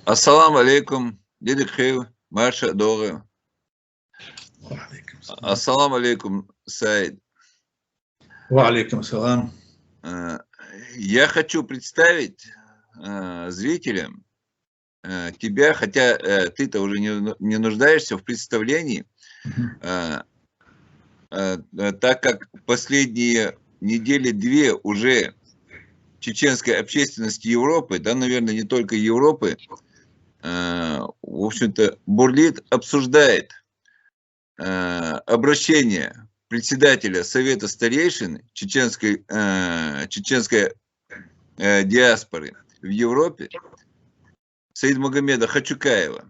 Ассаламу алейкум, дядя Хейв, Маша Дора. Ассаламу алейкум, Саид. Ва алейкум салам. Я хочу представить зрителям тебя, хотя ты-то уже не нуждаешься в представлении, так как последние недели-две уже чеченской общественности Европы, да, наверное, не только Европы, в общем-то, бурлит, обсуждает обращение председателя Совета старейшин чеченской диаспоры в Европе Саидмагомеда Хачукаева.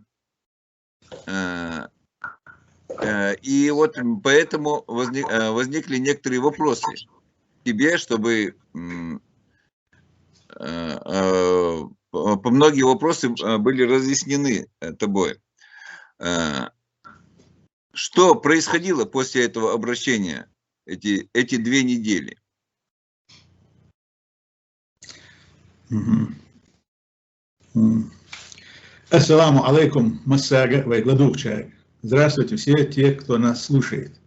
И вот поэтому возникли некоторые вопросы к тебе, чтобы многие вопросы были разъяснены тобой. Что происходило после этого обращения эти 2 недели? Ассаламу алейкум, массага вайгладухчай. Здравствуйте все те, кто нас слушает.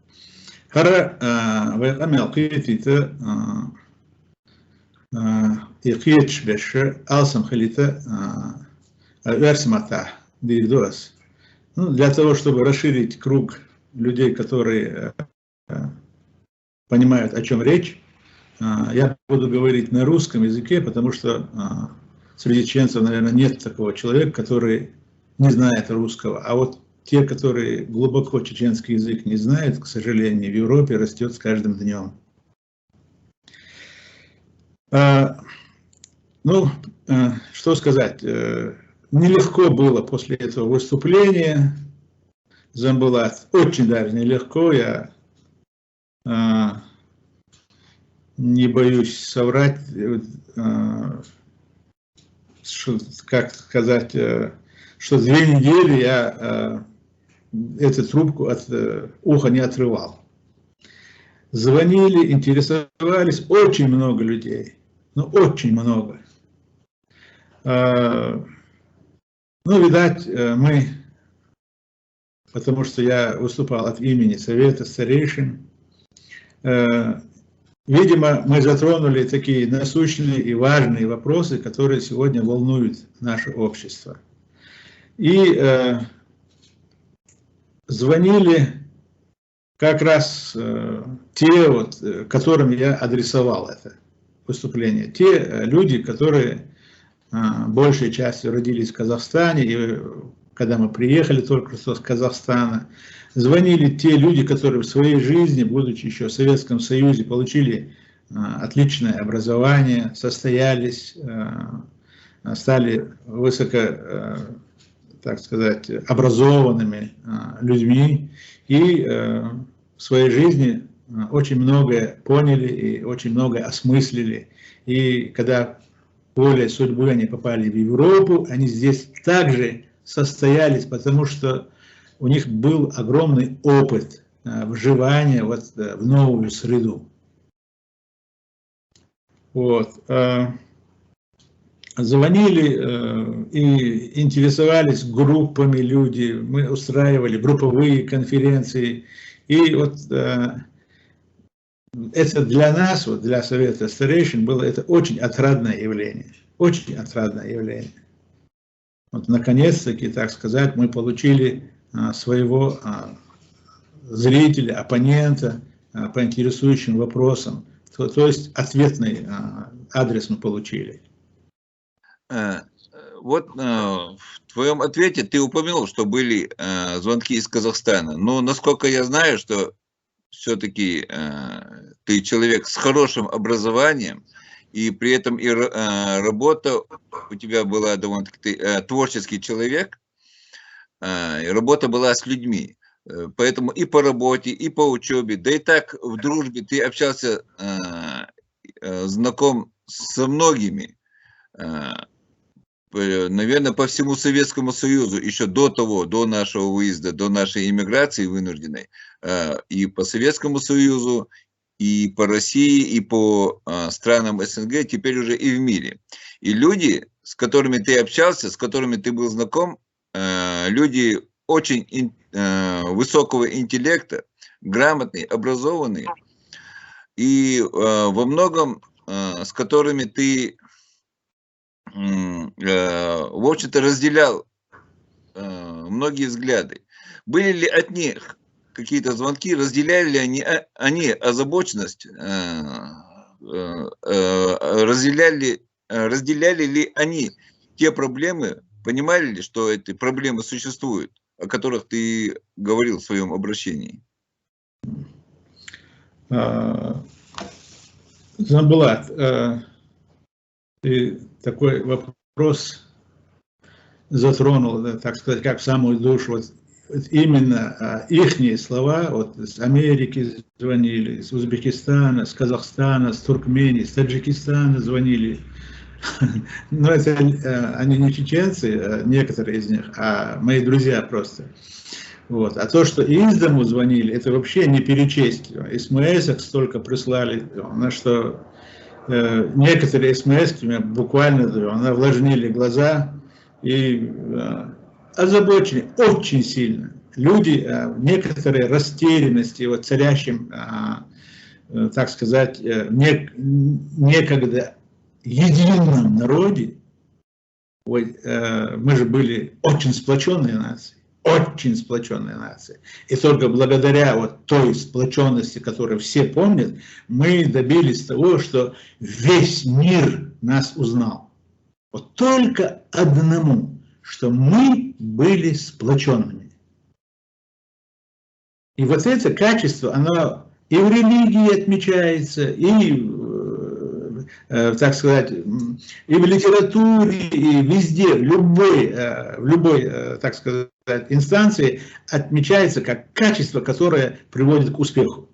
Хара вайгамялкитита Якич беше алсам халита версмата дирдос. Для того, чтобы расширить круг людей, которые понимают, о чем речь, я буду говорить на русском языке, потому что среди чеченцев, наверное, нет такого человека, который не знает русского. А вот те, которые глубоко чеченский язык не знают, к сожалению, в Европе растет с каждым днем. Ну, что сказать, нелегко было после этого выступления, Замбулат, очень даже нелегко, я не боюсь соврать, как сказать, что 2 недели я эту трубку от уха не отрывал. Звонили, интересовались очень много людей, ну очень много. Ну, видать, мы, потому что я выступал от имени Совета старейшин, видимо, мы затронули такие насущные и важные вопросы, которые сегодня волнуют наше общество. И звонили как раз те, вот, которым я адресовал это выступление. Те люди, которые большей частью родились в Казахстане, и когда мы приехали только что с Казахстана, звонили те люди, которые в своей жизни, будучи еще в Советском Союзе, получили отличное образование, состоялись, стали высоко, так сказать, образованными людьми и в своей жизни очень многое поняли и очень многое осмыслили. И когда волей судьбы они попали в Европу, они здесь также состоялись, потому что у них был огромный опыт вживания вот в новую среду. Вот. Звонили и интересовались группами люди, мы устраивали групповые конференции. И вот это для нас, вот для Совета старейшин, было это очень отрадное явление. Очень отрадное явление. Вот наконец-таки, так сказать, мы получили своего зрителя, оппонента по интересующим вопросам. То есть ответный адрес мы получили. Вот в твоем ответе ты упомянул, что были звонки из Казахстана. Но насколько я знаю, что все-таки ты человек с хорошим образованием, и при этом и работа у тебя была довольно-таки творческий человек, и работа была с людьми. Поэтому и по работе, и по учебе, да и так в дружбе ты общался, знаком со многими, наверное, по всему Советскому Союзу, еще до того, до нашего выезда, до нашей иммиграции вынужденной, и по Советскому Союзу, и по России, и по странам СНГ, теперь уже и в мире. И люди, с которыми ты общался, с которыми ты был знаком, люди очень высокого интеллекта, грамотные, образованные, и во многом с которыми ты, в общем-то, разделял многие взгляды. Были ли от них какие-то звонки, разделяли ли они озабоченность, разделяли ли они те проблемы, понимали ли, что эти проблемы существуют, о которых ты говорил в своем обращении? Жанбулат, ты такой вопрос затронул, да, так сказать, как в самую душу. Вот именно ихние слова, вот с Америки звонили, с Узбекистана, с Казахстана, с Туркмении, с Таджикистана звонили. Но это они не чеченцы, некоторые из них, а мои друзья просто. Вот. А то, что из дому звонили, это вообще не перечесть. СМС столько прислали, на что некоторые СМС буквально увлажнили глаза и озабочены очень сильно. Люди в некоторой растерянности, вот царящем, так сказать, некогда едином народе. Мы же были очень сплоченной нацией. Очень сплоченная нация. И только благодаря вот той сплоченности, которую все помнят, мы добились того, что весь мир нас узнал. Вот только одному, что мы были сплоченными. И вот это качество, оно и в религии отмечается, и, так сказать, и в литературе, и везде, в любой, так сказать, инстанции отмечается как качество, которое приводит к успеху.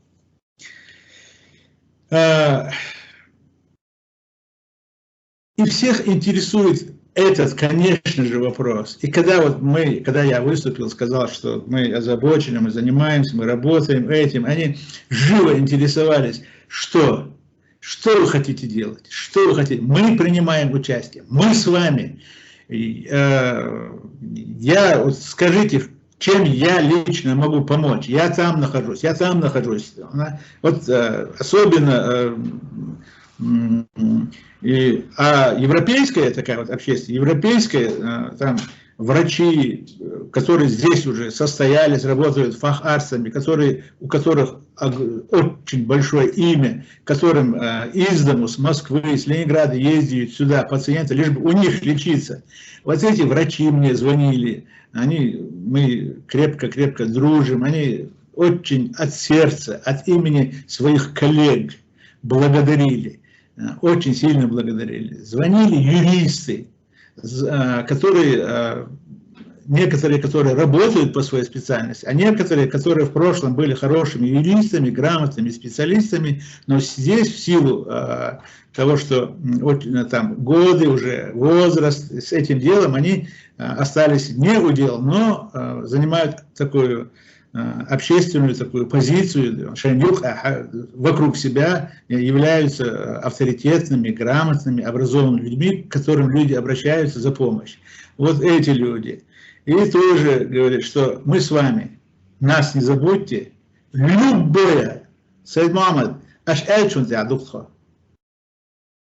И всех интересует этот, конечно же, вопрос. И когда я выступил, сказал, что мы озабочены, мы занимаемся, мы работаем этим, они живо интересовались, что вы хотите делать, что вы хотите. Мы принимаем участие, мы с вами. Вот скажите, чем я лично могу помочь? Я там нахожусь. Вот особенно, европейская такая вот общественность, европейская, там врачи, которые здесь уже состоялись, работают фахарцами, у которых очень большое имя, которым из дому, с Москвы, с Ленинграда ездят сюда пациенты, лишь бы у них лечиться. Вот эти врачи мне звонили, мы крепко-крепко дружим, они очень от сердца, от имени своих коллег благодарили, очень сильно благодарили. Звонили юристы, некоторые, которые работают по своей специальности, а некоторые, которые в прошлом были хорошими юристами, грамотными специалистами, но здесь в силу того, что там годы уже, возраст, с этим делом они остались не у дел, но занимают такую общественную такую позицию, вокруг себя являются авторитетными, грамотными, образованными людьми, к которым люди обращаются за помощью. Вот эти люди. И тоже говорят, что мы с вами, нас не забудьте, любое, Саид Мухаммад,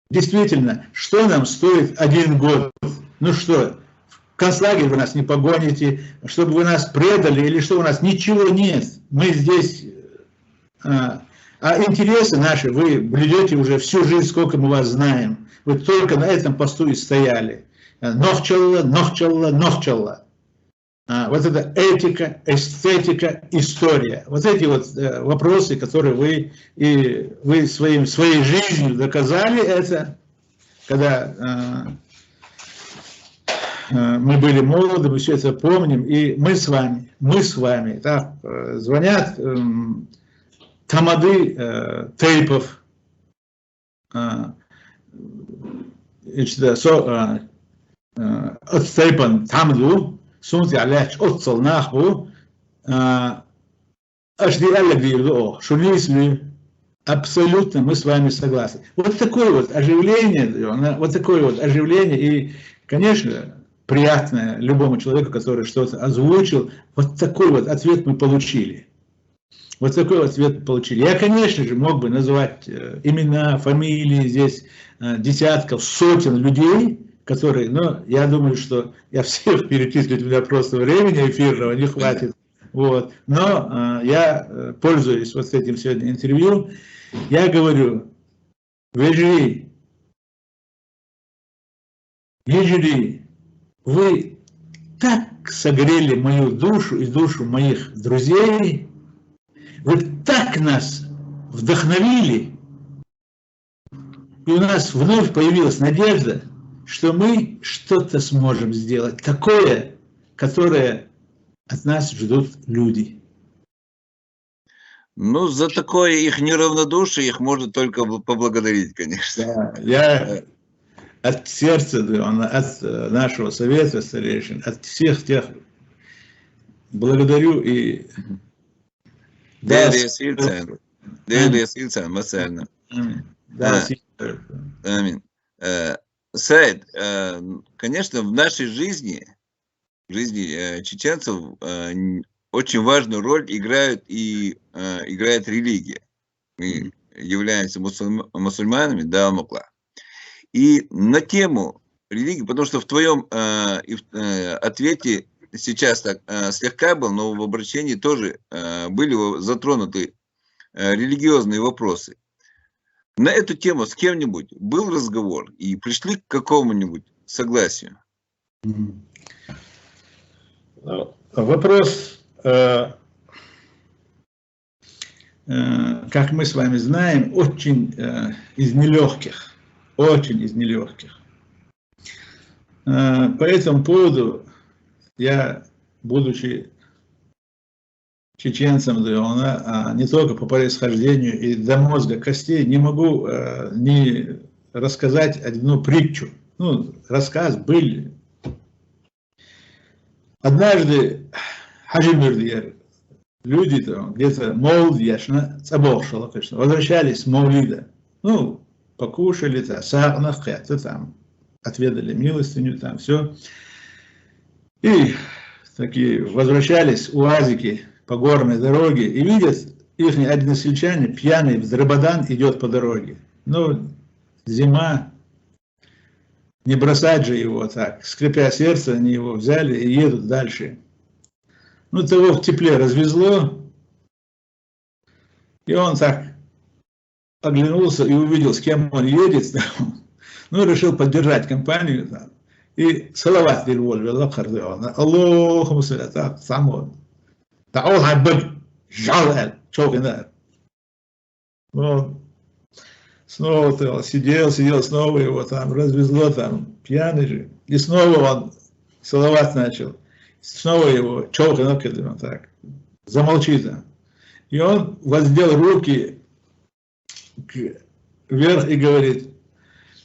действительно, что нам стоит 1 год? Ну что, в концлагерь вы нас не погоните, чтобы вы нас предали, или что у нас ничего нет. Мы здесь, а интересы наши вы блюдете уже всю жизнь, сколько мы вас знаем. Вы только на этом посту и стояли. Нохчалла. Вот это этика, эстетика, история. Вот эти вот вопросы, которые вы своей жизнью доказали это, когда мы были молоды, мы все это помним, и мы с вами, да, звонят тамады тейпов, от тейпан тамду, سونتي عليه أتصل ناخبو أشدي قال لك ديردو شو نيسلي абсолютно мы с вами согласны. Вот такое вот оживление, и, конечно, приятное любому человеку, который что-то озвучил, вот такой вот ответ мы получили. Вот такой вот ответ получили. Я, конечно же, мог бы назвать имена, фамилии здесь десятков, сотен людей, которые, но я думаю, что я всех перечислить, у меня просто времени эфирного не хватит. Вот. Но я пользуюсь вот этим сегодня интервью. Я говорю, Вежри, вы так согрели мою душу и душу моих друзей, вы так нас вдохновили, и у нас вновь появилась надежда, что мы что-то сможем сделать такое, которое от нас ждут люди. Ну, за такое их неравнодушие их можно только поблагодарить, конечно. Да, я от сердца, от нашего совета старейшин, от всех тех благодарю и... Аминь. Саид, конечно, в нашей жизни, в жизни чеченцев, очень важную роль играет религия. Мы являемся мусульманами, да, Мукла. И на тему религии, потому что в твоем ответе сейчас так слегка был, но в обращении тоже были затронуты религиозные вопросы. На эту тему с кем-нибудь был разговор и пришли к какому-нибудь согласию? Вопрос, как мы с вами знаем, очень из нелегких. Очень из нелегких. По этому поводу я, будучи чеченцем, не только по происхождению и до мозга костей, не могу не рассказать одну притчу. Ну, рассказ был. Однажды люди где-то молодежно, возвращались с Маулида. Ну, покушали, там, отведали милостыню, там все. И такие возвращались уазики по горной дороге и видят, их односельчане пьяный в Драбадан идет по дороге. Ну, зима, не бросать же его так. Скрипя сердце, они его взяли и едут дальше. Ну, того в тепле развезло, и он так оглянулся и увидел, с кем он едет. Ну, решил поддержать компанию там. И салават дильволь, Аллаху салатат, самон. Таул хаббак, жаль, чокинар. Вот. Снова сидел, снова его там развезло, там, пьяный же. И снова он салават начал. Снова его чокинар, так, замолчи там. И он воздел руки вверх и говорит,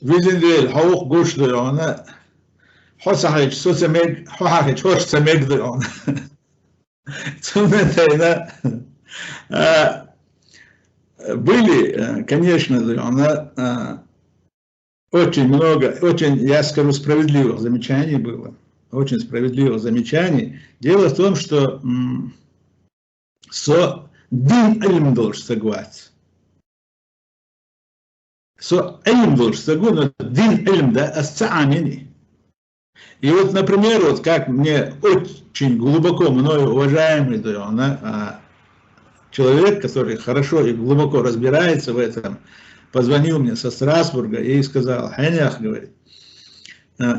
Визендель, хаух гуш, она хосахич, соцемег, хохахич, хош цемег, он. Были, конечно, очень много, очень, я скажу, справедливых замечаний было. Очень справедливых замечаний. Дело в том, что дин ильм должен согласиться. Ильм должен согласиться, но дин ильм, да, астаамини. И вот, например, вот как мне очень глубоко мною уважаемый человек, который хорошо и глубоко разбирается в этом, позвонил мне со Страсбурга и сказал, Ханях, говорит,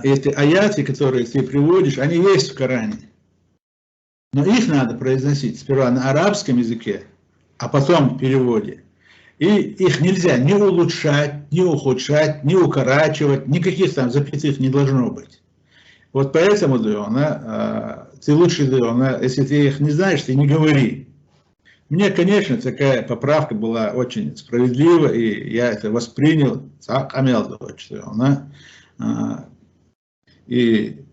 эти аяты, которые ты приводишь, они есть в Коране, но их надо произносить сперва на арабском языке, а потом в переводе. И их нельзя ни улучшать, ни ухудшать, ни укорачивать, никаких там запятых не должно быть. Вот поэтому, ты лучше, если ты их не знаешь, ты не говори. Мне, конечно, такая поправка была очень справедлива, и я это воспринял, и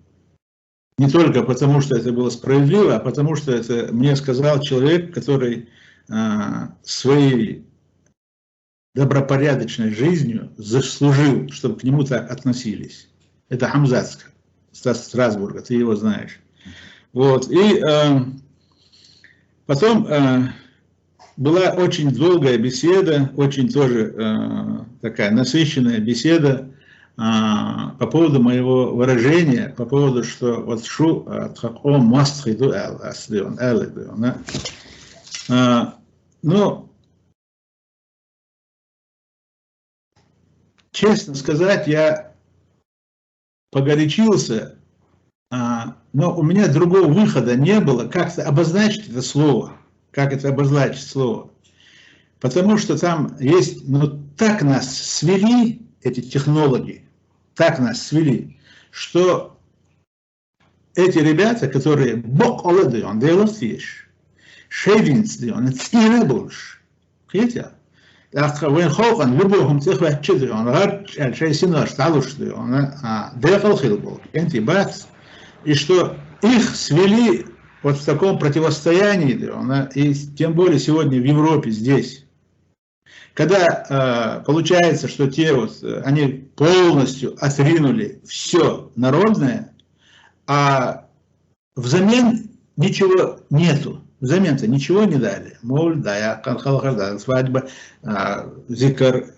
не только потому, что это было справедливо, а потому, что это мне сказал человек, который своей добропорядочной жизнью заслужил, чтобы к нему так относились. Это Хамзат Стас Страсбурга, ты его знаешь. Вот. И потом была очень долгая беседа, очень тоже такая насыщенная беседа по поводу моего выражения, по поводу, что вот шу он маст хиду но честно сказать, я погорячился, но у меня другого выхода не было, как-то обозначить это слово, как это обозначить слово. Потому что там есть, ну так нас свели, эти технологии, так нас свели, что эти ребята, которые бок олады, он делает вещь, шейвинс, он цены больше, видите? وين خوفا لبوهم تخوة كذي أنا غير شيء سنة اشتعلوش دي أنا داخل خلبو أنت بس и что их свели вот в таком противостоянии, и тем более сегодня в Европе здесь, когда получается, что те вот они полностью отринули все народное, а взамен ничего нету. Взамен-то ничего не дали. Мол, да, я канхалхарда, свадьба, зикр,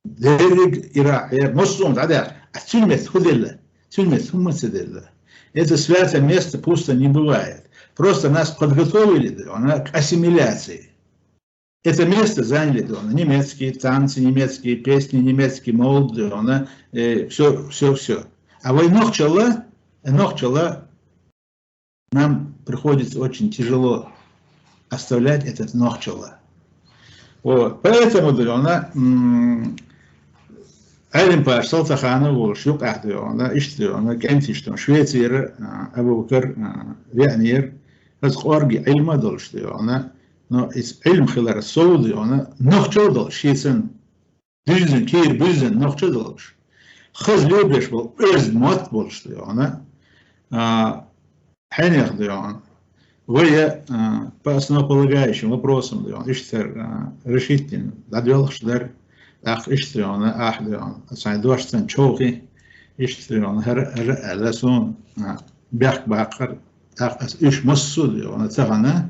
дериг, ира, мостун, да, а тюрьмет худельла, тюрьмет хумацеделла. Это святое место пусто не бывает. Просто нас подготовили к ассимиляции. Это место заняли немецкие танцы, немецкие песни, немецкий молд, все. А войну чала, нам приходится очень тяжело оставлять этот нохчала. Вот. Поэтому она Алим Паш Салтахана Волшук Ахдиона, Иштиона, Кентиштон, Швейцар, Абукар, Вянир, Разхорги, Ильма Долштиона, но из Ильм Хилара Соудиона, Нохчодол, Шицен, Дюзен, Кир, Бюзен, Нохчодолш. Хаз Любеш был Эрзмот Волштиона, Хенех Дион, вы по основополагающим вопросам Дион, Иштер, решительно, Дадвелшдар, Ах Иштриона, Ах Дион, Сайдуашцен Чоухи, Иштрион, Ласун, Бях Бакар, Ах Иш Массу Дион, Цагана,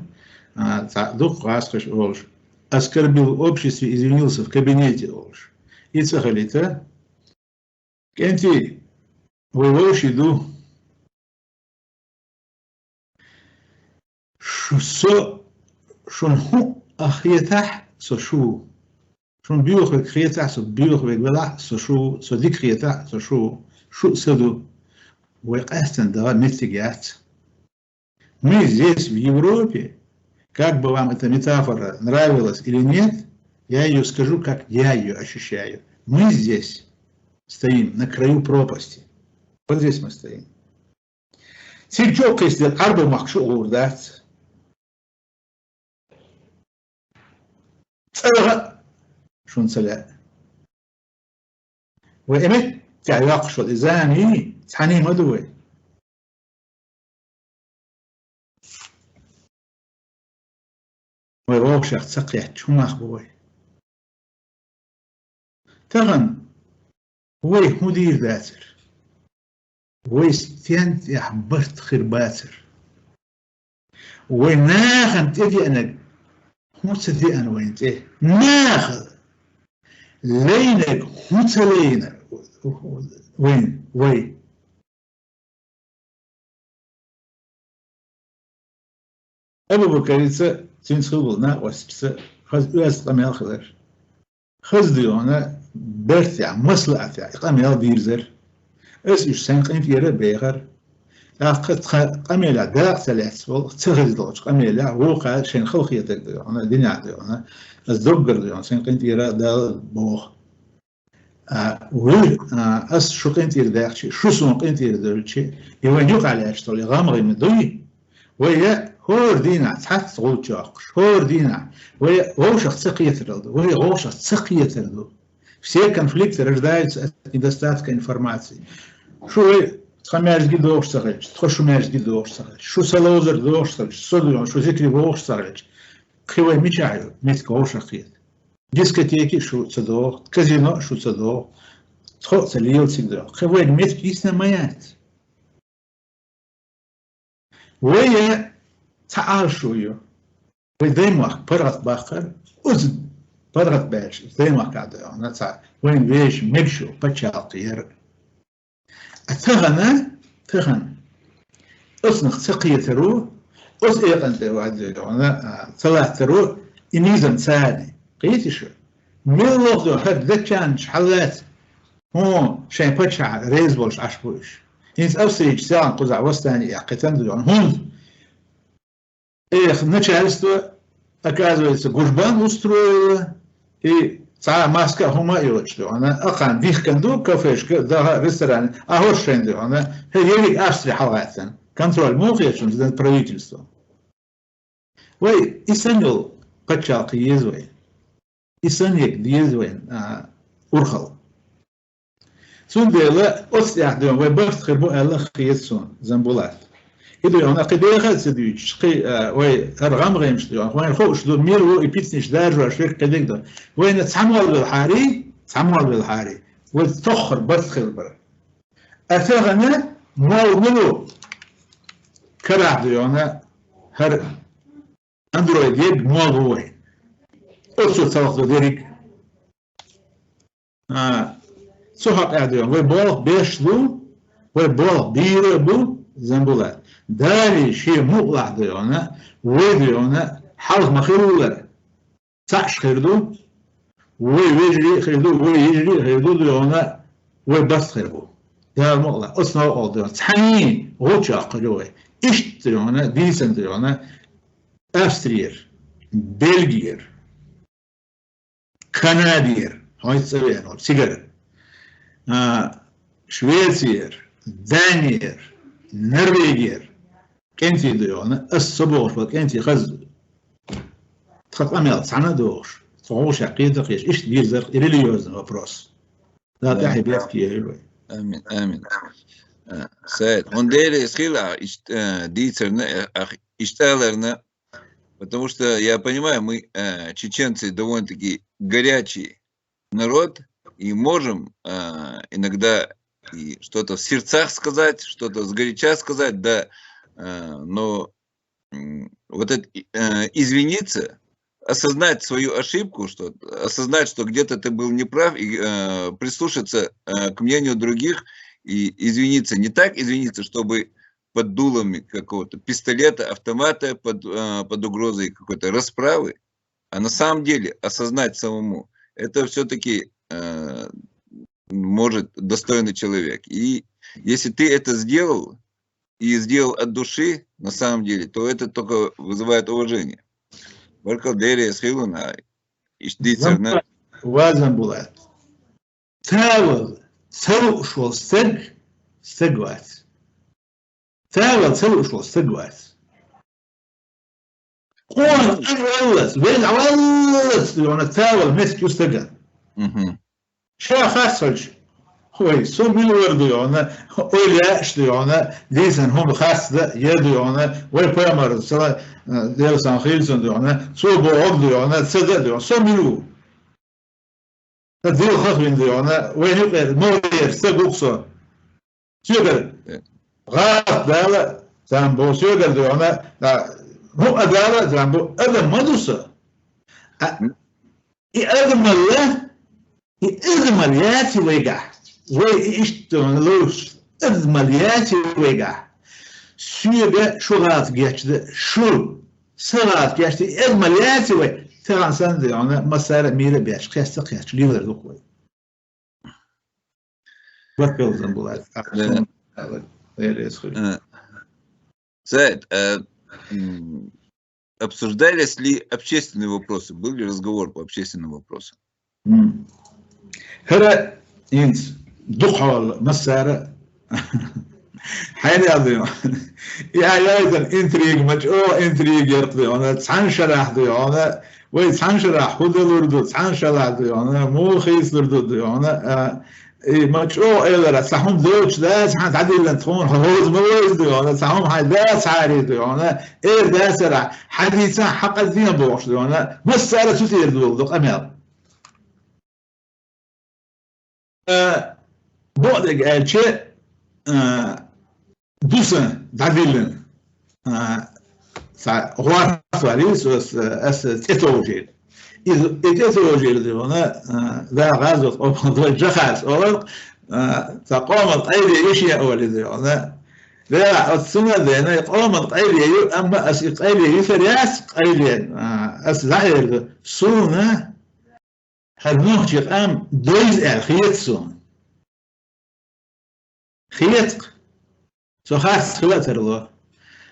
Дух Хаскаш Олш, оскорбил в обществе, извинился в кабинете Олш. И Цагалита, Кенти, вы Олш иду. شو شون هو أخيتح سو شون بيوخ بخيتح سو بيوخ بقبلح سو ديك خيتح شو سدو ويقاستن да метигят. Мы здесь в Европе, как бы вам эта метафора нравилась или нет, я ее скажу, как я ее ощущаю. Мы здесь стоим на краю пропасти. Вот здесь мы стоим. Сельчок есть арба махшу урдать. شون سلا وإمت تعلق شو إزاني تحني مدوي ويروح سقيا شو ما أخبوي تغن وي مدير ذاتر وي ستيانت يحبرت خير باتر وي ناخن تجي أنا مو تصدق أنا وين إيه ناخذ لينك مو تلينا وين أبو بكر يتسا تنسخبل ناقوس خذ أس قميل خذر خذ ديونا برتع مصلحة قميل ديرزر أس إيش سنقين في رب بيغر قد قميلة داق ثلاث تغذي دوج قميلة وقع شين خلقية تقدر أنا دنيا أنا الزوجر ديون سنقين تيرا دا بوخ أس شو قين تير داقشي شو سنقين تير داقشي يوين يقع لأشتولي غامغي مدوي ويا هور دينا تحت غول جاقش هور دينا ويا غوشة تسقية تردو ويا غوشة تسقية تردو все конфликты рождаются от недостатка информации. Хамяжги доштарыч, тхошумяжги доштарыч, шу салозер доштарыч, содуон, шу зикри доштарыч. Кривой мечаю, метка ошахет. дискотеки шутся до, казино шутся до, сходцы лился до. Хавай мет кисна маять. Вая تعاشوا ويديمك برغت باخر أذن برغت باش ديمك عدا نتاع وين بيش مبشو بتشاطير تغن أصنخ سقية ترو أص إيقن تروح ثلاث ترو إنيزم ثاني قيتشو ملوخ دو هر دكان شحلات هو شيء بتشع ريز بولش عشبوش إنس أوسيج ساعة قزع وستاني قتن دو هون Эх, начальство, оказывается, гужбан устроило, и цара маска хумаила, что она, ахан, вихканду, кафешка, да, ресторан, а горшенду, она, елик Австрия халатен, контроль мухечем, за правительством. Ой, и санил пачалка езвой, и санек езвой, урхал. Сундела, отстяхдем, вой бахт хербу Аллах хиетсон, замбулат. إذا أنا قديه خالد شقي وين أرغام غيمشتي وين خوش دو ميرو يبيتنيش دارجو عشرك كذيك ده وين تسمعوا بالحاري وتخر بتخر برا أثغنا مولو كرع دو أنا هر أندرويد يب مولو وين أصل توقف ذلك سحق أديون وين بالغ بيشلو وين بالغ بيربو زنبولات داري شيء مقلع ديونا وديونا حلق مخيرولر تعش خيردو ويجري خيردو ويجري خيردو ديونا ويبس خيردو ده مقلع أصنع أول ديونا تحنين غوشا قلوه إشت ديونا ديسن ديونا أسترير بلجير كندير هاي تسوينه سيجار شويسير دانير نرويجير كنتي ديونا الصبور فكنتي خز تخط أميال سنة دوش صعوش عقيدة قيش إيش دير زرق إليليوزن وبروس لا تحي بيحكي يلوي آمين سعيد он дели схила дицерна ишталерна потому что я понимаю мы чеченцы довольно-таки горячий народ и можем иногда и что-то в сердцах сказать, что-то сгоряча сказать, да, но вот это извиниться, осознать свою ошибку, осознать, что где-то ты был неправ, и прислушаться к мнению других и извиниться. Не так извиниться, чтобы под дулами какого-то пистолета, автомата, под угрозой какой-то расправы, а на самом деле осознать самому. Это все-таки может достойный человек. И если ты это сделал, и сделал от души, на самом деле, то это только вызывает уважение. Важно было. Целый ушел стегвать. Целый ушел стегвать. Он отвалился, он целый вместе устеган. شو خاصلش خوي سو ميلورديونا أولياشتيونا ديزن هم خاص ده يديونا ويبرمر سلا ديرسان خيلسون ديونا سو بوغديونا تسدديونا سو ميلو تدير خاطرين ديونا وين يقدر مورير سقوقسو سيقدر غاف دالا زامبو سيقدر ديونا هو أدالا زامبو أدم مدوسا أدم الله إذمالياتي ويجا ويشتون لوش إذمالياتي ويجا سيجا شغلات جاشد شو سرات جاشد إذمالياتي وي ترى سندي أنا مسألة ميرة بيش خيست خيست ليفر دكوي وكيل زنبولات Зайд, обсуждались ли общественные вопросы? Был ли разговор по общественным вопросам? هذا ينس دخول مسارة حين يضيع يا أيضا إنتريج مجأو إنتريج يرقضي أنا تسعن شرح ضي أنا ويتسعن شرح هذا لردو تسعن شرح ضي أنا مو خيس لردو ضي أنا مجأو إلا سحوم دوش داس حد عدل لنتخون هوز موز ضي أنا سحوم حد داس عاري ضي أنا إير داس رح حديثا حق الدين بوش ضي أنا مسارة تثير دول دق أمير بعد elçi دوسن داديلن غوارفاليس اس تيتوجيل تيتوجيل دي هنا ذا غازوس او جخاس او تقوم اي شيء اول دي هنا لا السنه دي انا قوم اي اما اس اي يفرياس اي اس ظاهر سنه هنوخ يقام دويز الخيتسون خيتق سو خاص خلاتر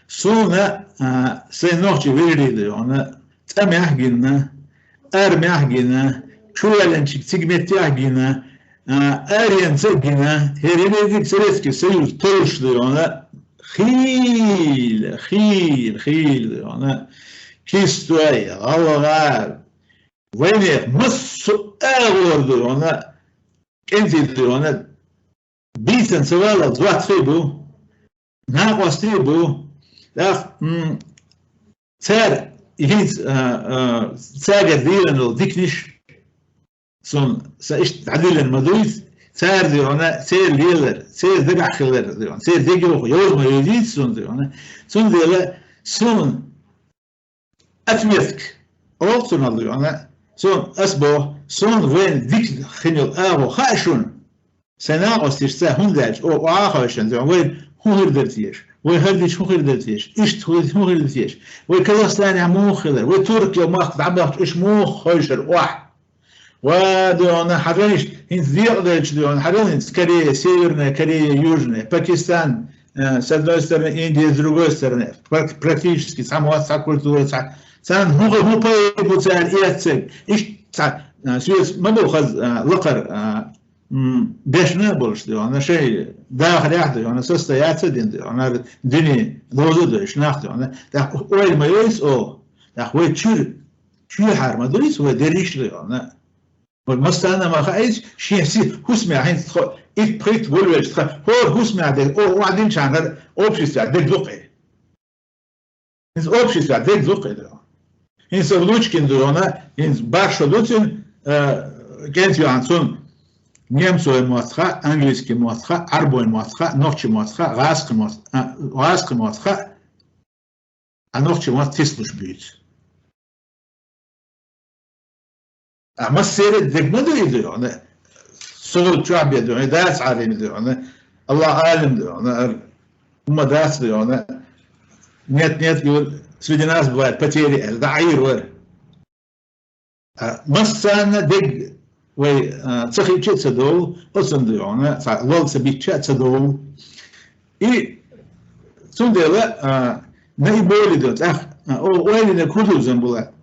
سونا سنوخي ويريدي انا تمحجنا ارمحجنا شوالنشك تجمتيحجنا ارين تجنا هيريدي سريسكي سيوز توش دي انا خيل انا كيستوي الله وين مس اغور دي انا انت دي انا بيتن سوالا زوات فيبو ناقص تيبو لا سار يهيز ساجة ديلن ديكنيش سون سايش تعديلن مدويز سار دي هنا سير ليلر سير دقع خلر دي هنا سير ديجو يوز ما يزيد سون دي هنا سون دي لا سون أتميتك أوصل دي هنا سون أسبوع سون وين ديك خنيل أبو خاشون سناقص تشتا هنداج أو آخرشن دي وين هو هردتيش ويهردش هو هردتيش إيش هو هردتيش وكازاخستان مو خضر وتركيا ما تعبت إيش مو خيشر واحد ودون حريش هند ذيقدش دون حريش كوريا سيверная Корея южная Пакистан с одной стороны Индия с другой стороны практически сама культура سان هو поебутся إيرцeg إيش سويس ما بوخذ لقر بيشنا بولش دي أنا شيء داخل يحدي أنا سستيات دين أنا ديني دوزو ديش ناخدي أنا ده أول ما يويس أو ده هو شو حرمة دويس هو دريش دي أنا والمستعنا ما خايش شيء سي هسمع حين تدخل إيه بريت بولوش تدخل هو هسمع ده أو وعدين شانغر أوبشيس ده ذوقي إنس أوبشيس ده ذوقي ده إنس بلوشكين ده أنا إنس بارشة دوتين كنت يعنصون немцовый муатха, английский муатха, арбой муатха, ногчи муатха, гааский муатха, а ногчи муатха тислуш бьют. А массеры дегмаду идут, صغر شعب يدعون داس عالم يدعون الله عالم يدعون هم داس يدعون نيت يقول سيدي ناس بوايد بتيري دعير ور مسانا دق وي تخي تشدو اصلا دعون لول سبي تشدو اي سندلا نايبولي دوت او وين كودو زنبولا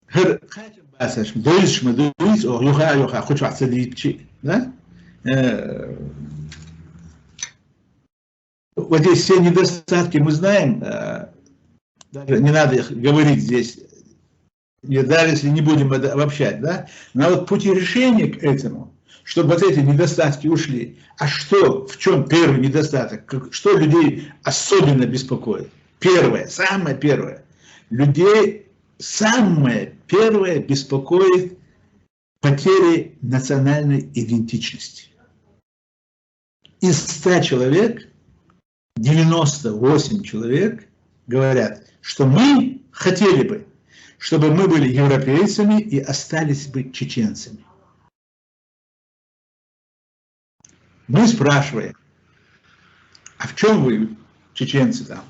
هر باسش دويش ما دويش او يوخا خوش واحد سديد شيء да вот здесь все недостатки мы знаем, даже не надо их говорить здесь, даже если не будем обобщать, да, но вот пути решения к этому, чтобы вот эти недостатки ушли. А что, в чем первый недостаток, что людей особенно беспокоит? Первое, самое первое, людей самое первое беспокоит потери национальной идентичности. Из 100 человек 98 человек говорят, что мы хотели бы, чтобы мы были европейцами и остались бы чеченцами. Мы спрашиваем, а в чем вы, чеченцы, там?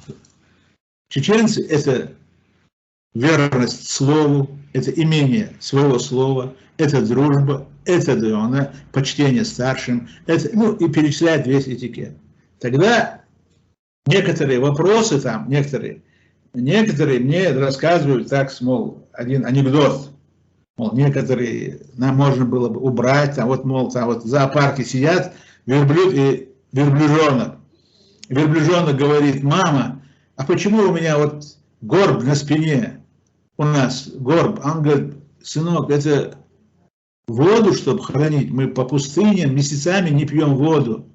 Чеченцы – это верность слову, это имение своего слова, это дружба, это почтение старшим, это, и перечисляет весь этикет. Тогда некоторые вопросы там, некоторые мне рассказывают так, мол, один анекдот, мол, некоторые нам можно было бы убрать, там вот, мол, там вот в зоопарке сидят верблюд и верблюжонок. Верблюжонок говорит: мама, а почему у меня вот горб на спине? У нас горб. Он говорит: сынок, это воду, чтобы хранить. Мы по пустыням месяцами не пьем воду.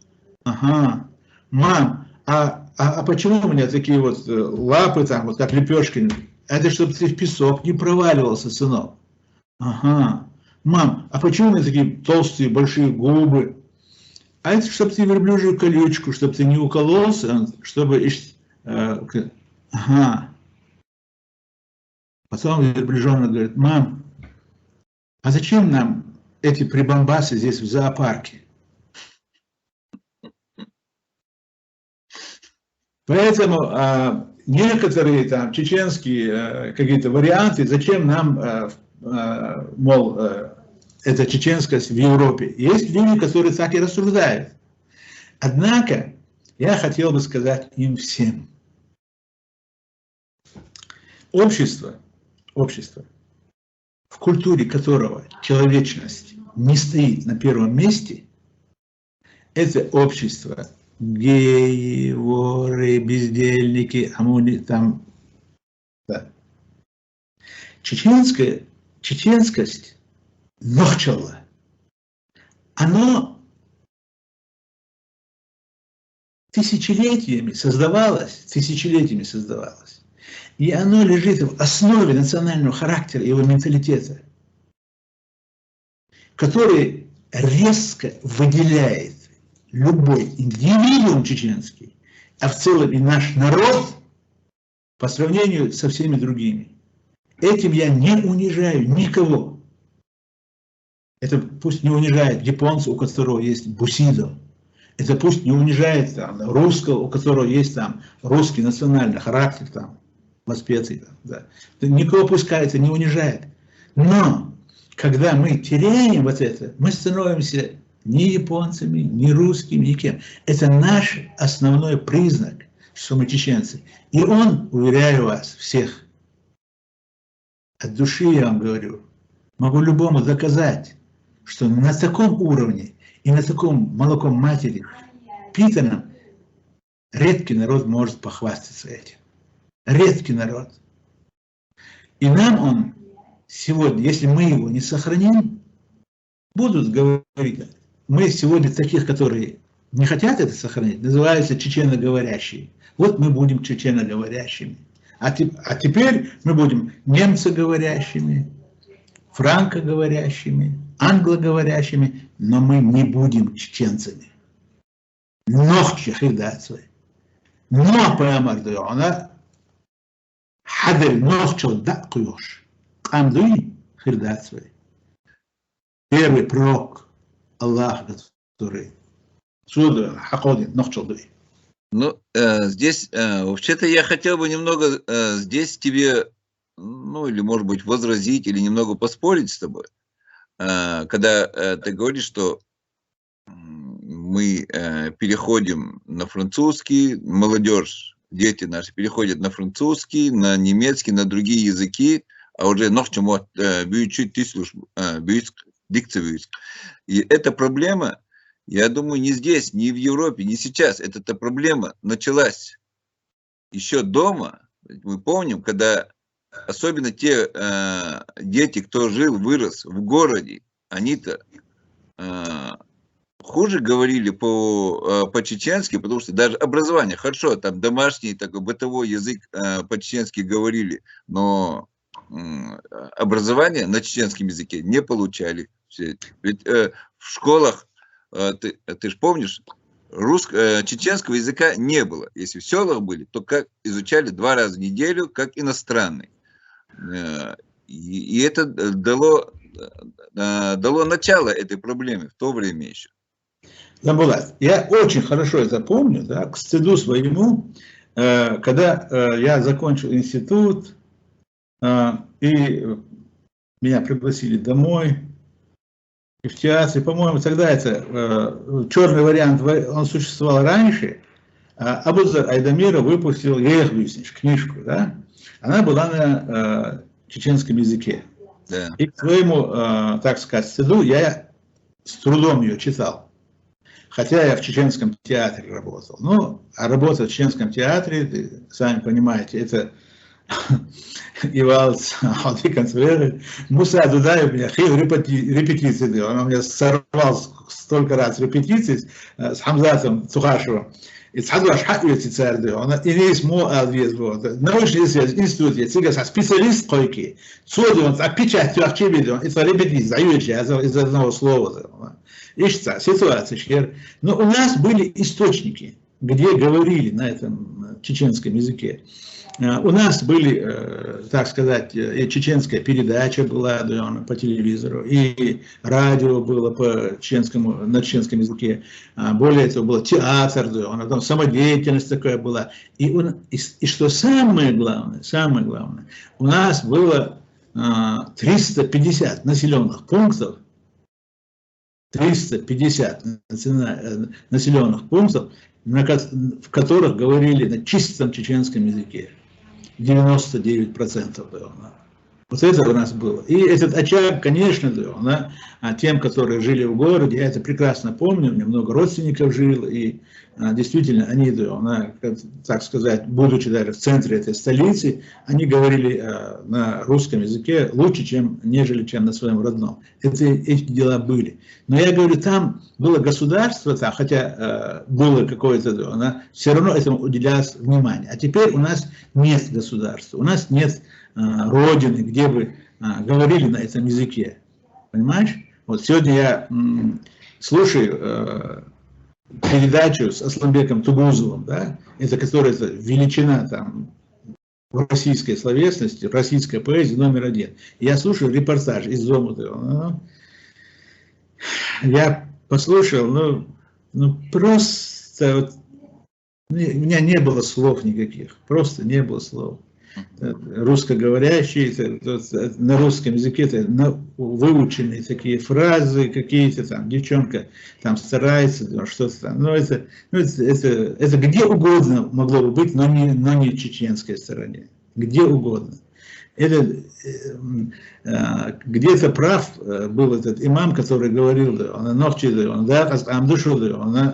Ага. Мам, а почему у меня такие вот лапы, там, вот как лепешки? Это чтобы ты в песок не проваливался, сынок. Ага. Мам, а почему у меня такие толстые, большие губы? А это, чтобы ты верблюжью колючку, чтобы ты не укололся, чтобы... Ага. Потом верблюжонок говорит, мам, а зачем нам эти прибамбасы здесь в зоопарке? Поэтому некоторые там чеченские какие-то варианты, зачем нам, мол, эта чеченскость в Европе. Есть люди, которые так и рассуждают. Однако, я хотел бы сказать им всем. Общество, в культуре которого человечность не стоит на первом месте, это общество геи, воры, бездельники, там. Да. Чеченскость, нохчалла, оно тысячелетиями создавалось. И оно лежит в основе национального характера, его менталитета, который резко выделяет любой индивидуум чеченский, а в целом и наш народ по сравнению со всеми другими. Этим я не унижаю никого. Это пусть не унижает японца, у которого есть бусидо. Это пусть не унижает там, русского, у которого есть там русский национальный характер, там, воспетый. Да. Никого пускай это не унижает. Но когда мы теряем вот это, мы становимся ни японцами, ни русскими, никем. Это наш основной признак, что мы чеченцы. И он, уверяю вас, всех, от души я вам говорю, могу любому доказать, что на таком уровне и на таком молоком матери питаном редкий народ может похвастаться этим. Редкий народ. И нам он сегодня, если мы его не сохраним, будут говорить, мы сегодня таких, которые не хотят это сохранить, называются чеченоговорящие. Вот мы будем чеченоговорящими. А теперь мы будем немцеговорящими, франкоговорящими, англоговорящими, но мы не будем чеченцами. Нохче хидацвы. Но поэмардуона хадель нохчо дакуёш. Камдуи хидацвы. Первый пророк Аллах, который сюда хаходит нохчо дуи. Ну, здесь, вообще-то я хотел бы немного здесь тебе, ну, или, может быть, возразить, или немного поспорить с тобой. Когда ты говоришь, что мы переходим на французский, молодежь, дети наши переходят на французский, на немецкий, на другие языки, а уже нохчему чуть дикцию. И эта проблема, я думаю, не здесь, не в Европе, не сейчас. Эта проблема началась еще дома. Мы помним, когда особенно те дети, кто жил, вырос в городе, они-то хуже говорили по-чеченски, потому что даже образование, хорошо, там домашний такой бытовой язык по-чеченски говорили, но образование на чеченском языке не получали. Ведь в школах, ты же помнишь, чеченского языка не было. Если в селах были, то как изучали 2 раза в неделю, как иностранный. И это дало начало этой проблеме в то время еще. Замбулат, я очень хорошо это помню, да, к стыду своему, когда я закончил институт, и меня пригласили домой, и в театре, по-моему, тогда это черный вариант, он существовал раньше, Абузар Айдамиров выпустил «Ехбюснич», книжку, да, она была на чеченском языке. Да. И к своему, так сказать, стыду я с трудом ее читал. Хотя я в чеченском театре работал. Ну, а работа в чеченском театре, сами понимаете, это Ивалц, Алдиканцверы, Муса Дудаев меня хил репетиции делал. Он меня сорвал столько раз репетиций с Хамзатом Цухашевым. يتصحدوا حق يتصاردوا أنا إنيس مو أدريس بود نوش إنسياز إنستيتوت يتسجل سبيشاليست قوي صودون تأكيد تأكيد بدون إثاري بدي زعيوش هذا إذا نو слово إيش ситуация шер но у нас были источники где говорили на этом чеченском языке. У нас были, так сказать, и чеченская передача была по телевизору, и радио было на чеченском языке. Более того, был театр, там самодеятельность такая была. И что самое главное, у нас было 350 населенных пунктов, 350 населенных пунктов, в которых говорили на чистом чеченском языке. 99% было. Вот это у нас было. И этот очаг, конечно, да, тем, которые жили в городе, я это прекрасно помню, у меня много родственников жило, и действительно они, да, так сказать, будучи даже в центре этой столицы, они говорили на русском языке лучше, нежели чем на своем родном. Эти дела были. Но я говорю, там было государство, хотя было какое-то, да, все равно этому уделялось внимание. А теперь у нас нет государства, у нас нет родины, где бы говорили на этом языке. Понимаешь? Вот сегодня я слушаю передачу с Асланбеком Тугузовым, да, это которая величина там в российской словесности, в российской поэзии номер 1. Я слушаю репортаж из Зомутова. Я послушал, просто вот, у меня не было слов никаких, просто не было слов. Русскоговорящие, на русском языке выученные такие фразы, какие-то там, девчонка там старается, что-то там, это где угодно могло бы быть, но не в чеченской стороне, где угодно. Где-то прав был этот имам, который говорил, он ночи, он душу, он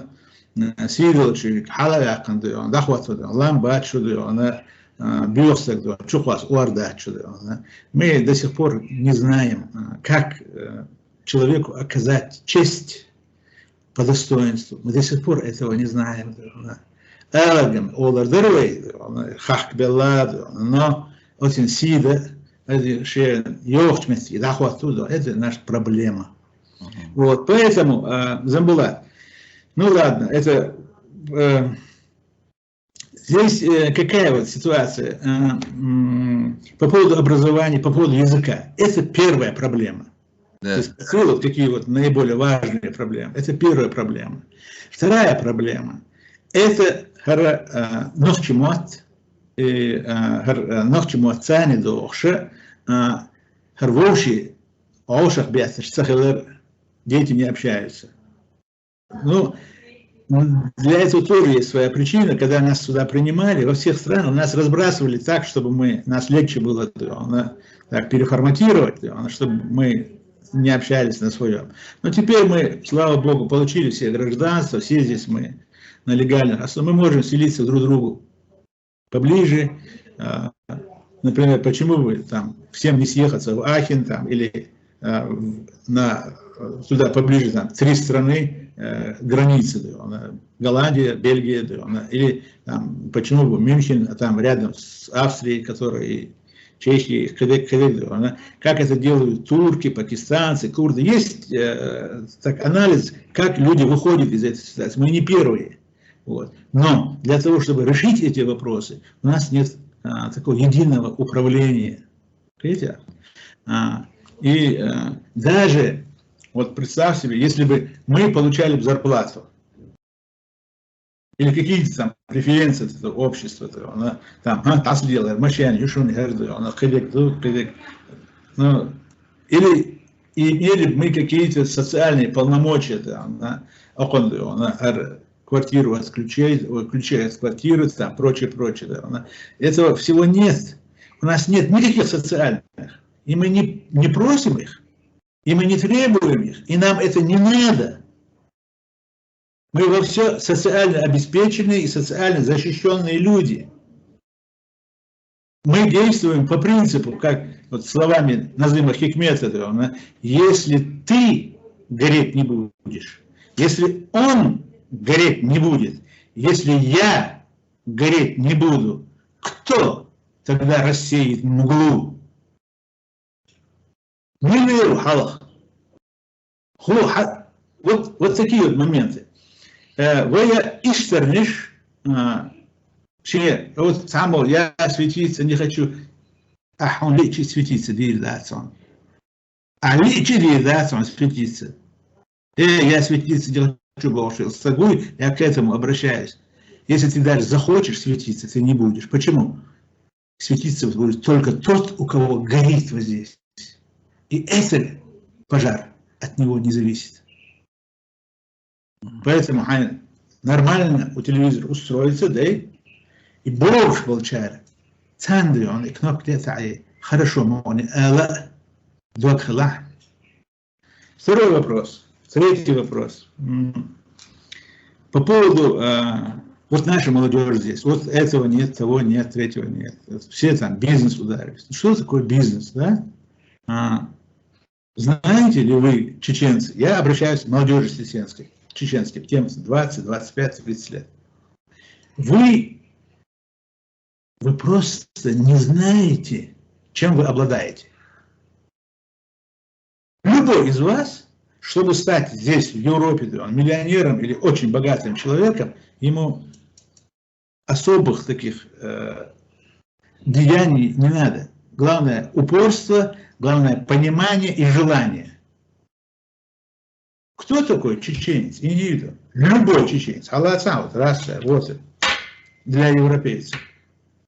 свидел, он дахват, ламбат, он мы до сих пор не знаем, как человеку оказать честь по достоинству. Мы до сих пор этого не знаем. Но очень сильно это наша проблема. Вот, поэтому, Замбулат, ну ладно, это... Здесь какая вот ситуация по поводу образования, по поводу языка? Это первая проблема. Да. Вот какие вот наиболее важные проблемы. Это первая проблема. Вторая проблема – это нохчимот цани дохша харвоши аушах бясаш цахелер дети не общаются. Ну, для этого тоже есть своя причина. Когда нас сюда принимали, во всех странах нас разбрасывали так, чтобы нас легче было так переформатировать, чтобы мы не общались на своем. Но теперь мы, слава Богу, получили все гражданства, все здесь мы на легальных основах. Мы можем селиться друг к другу поближе. Например, почему бы там всем не съехаться в Ахен там, или туда поближе, там 3 страны, границы, Голландия, Бельгия, или там, почему бы Мюнхен, там рядом с Австрией, которая Чехия, как это делают турки, пакистанцы, курды. Есть анализ, как люди выходят из этой ситуации. Мы не первые. Вот. Но для того, чтобы решить эти вопросы, у нас нет такого единого управления. Видите? И даже, вот представь себе, если бы мы получали зарплату, или какие-то там преференции этого общества, там, или имели мы какие-то социальные полномочия, квартиру отключают от квартиры, там, прочее. Этого всего нет. У нас нет никаких социальных. И мы не просим их, и мы не требуем их, и нам это не надо. Мы во все социально обеспеченные и социально защищенные люди. Мы действуем по принципу, как вот словами Назыма Хикмета, если ты гореть не будешь, если он гореть не будет, если я гореть не буду, кто тогда рассеет мглу? Не веру, халах. Вот такие вот моменты. Вы иштерниш, вот сам я светиться не хочу, а он лечит светиться, диридаться. А лечит диридаться, он светиться. Я светиться не хочу больше. Я к этому обращаюсь. Если ты даже захочешь светиться, ты не будешь. Почему? Светиться будет только тот, у кого горит вот здесь. И этот пожар от него не зависит. Поэтому нормально у телевизора устроиться, да, и больше волчара. Цандры он и кнопки тае. Хорошо, он и ала докхла. Второй вопрос. Третий вопрос. По поводу вот наша молодежь здесь. Вот этого нет, того нет, третьего нет. Все там бизнес ударились. Что такое бизнес, да? Знаете ли вы, чеченцы, я обращаюсь к молодежи чеченской, тем 20, 25, 30 лет. Вы просто не знаете, чем вы обладаете. Любой из вас, чтобы стать здесь, в Европе, миллионером или очень богатым человеком, ему особых таких деяний не надо. Главное упорство, главное понимание и желание. Кто такой чеченец, индивидуум? Любой чеченец. Аллаца, вот раса, вот для европейцев.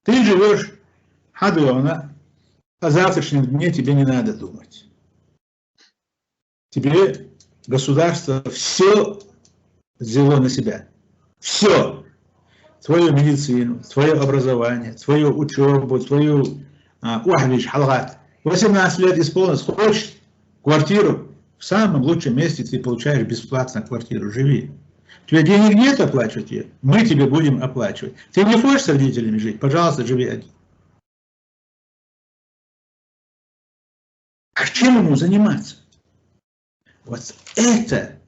Ты живешь хадуана, о завтрашнем дне тебе не надо думать. Тебе государство все взяло на себя. Все. Твою медицину, твое образование, твою учебу, твою халат. 18 лет исполнилось, хочешь квартиру, в самом лучшем месте ты получаешь бесплатно квартиру, живи. У тебя денег нет оплачивать ее, мы тебе будем оплачивать. Ты не хочешь с родителями жить, пожалуйста, живи один. А чем ему заниматься? Вот это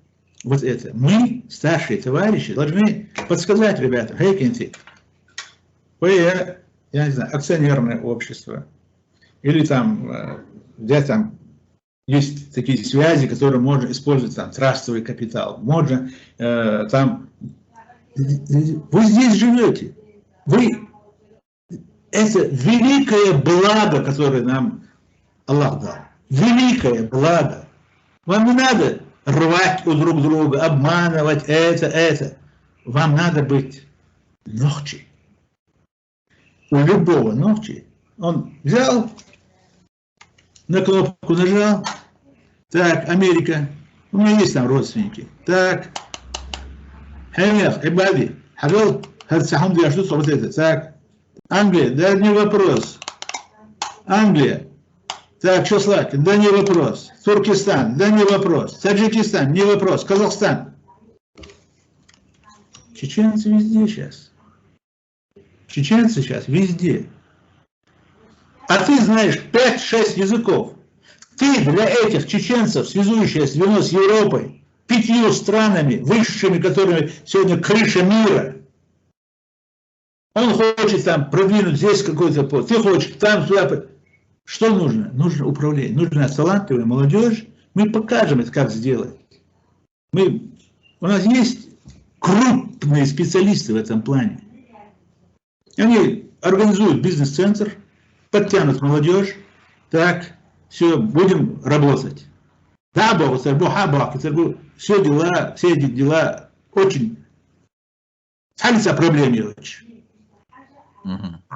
мы, старшие товарищи, должны подсказать ребятам, я не знаю, акционерное общество, или там, где там есть такие связи, которые можно использовать, там, трастовый капитал, можно там, вы здесь живете, это великое благо, которое нам Аллах дал, великое благо. Вам не надо рвать у друг друга, обманывать это. Вам надо быть ногчи. У любого ногчи. Он взял, на кнопку нажал. Так, Америка. У меня есть там родственники. Так. Хэмях, Ибади. Хагал, Хадсахамди, а что вот это? Так. Англия, да не вопрос. Англия. Так, Чослак, да не вопрос. Туркестан, да не вопрос. Таджикистан, не вопрос. Казахстан. Чеченцы везде сейчас. Чеченцы сейчас везде. А ты знаешь 5-6 языков. Ты для этих чеченцев, связующая звено с Европой, 5 странами, высшими, которыми сегодня крыша мира. Он хочет там продвинуть здесь какой-то пост. Ты хочешь там, туда. Что нужно? Нужно управление. Нужна талантливая молодежь. Мы покажем это, как сделать. У нас есть крупные специалисты в этом плане. Они организуют бизнес-центр, подтянут молодежь. Так, все, будем работать. Все эти дела очень... Садится проблемы очень.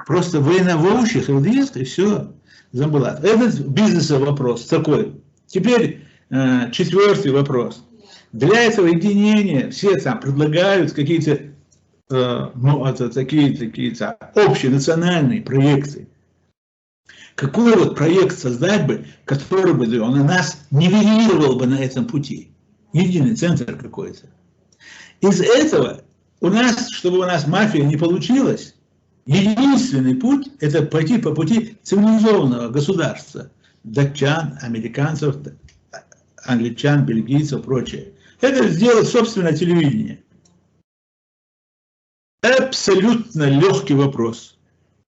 Просто военнослужащих, и все. Забылат. Этот бизнесовый вопрос такой. Теперь 4-й вопрос. Для этого единения все там предлагают какие-то такие общенациональные проекты. Какой вот проект создать бы, который бы он нас нивелировал бы на этом пути? Единый центр какой-то. Из этого у нас, чтобы у нас мафия не получилась, единственный путь – это пойти по пути цивилизованного государства. Датчан, американцев, англичан, бельгийцев и прочее. Это сделать собственное телевидение. абсолютно легкий вопрос.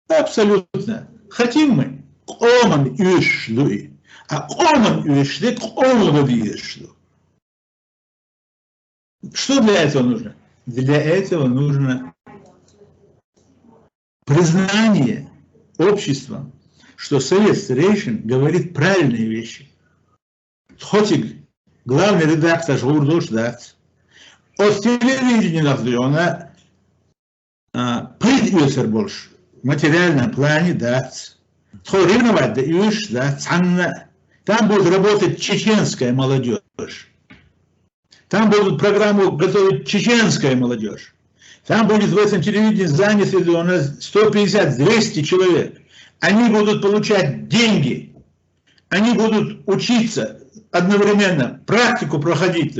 Абсолютно. Хотим мы? Оман юишлуи. А оман юишлик оман юишлу. Что для этого нужно? Для этого нужно признание обществом, что Совет Старейшин говорит правильные вещи. Хоть и главный редактор Жгурдош дац, от телевидения названа предъюсер больше, в материальном плане дац. Там будет работать чеченская молодежь. Там будут программу готовить чеченская молодежь. Там будет в этом телевидении заняты у нас 150-200 человек. Они будут получать деньги. Они будут учиться одновременно, практику проходить.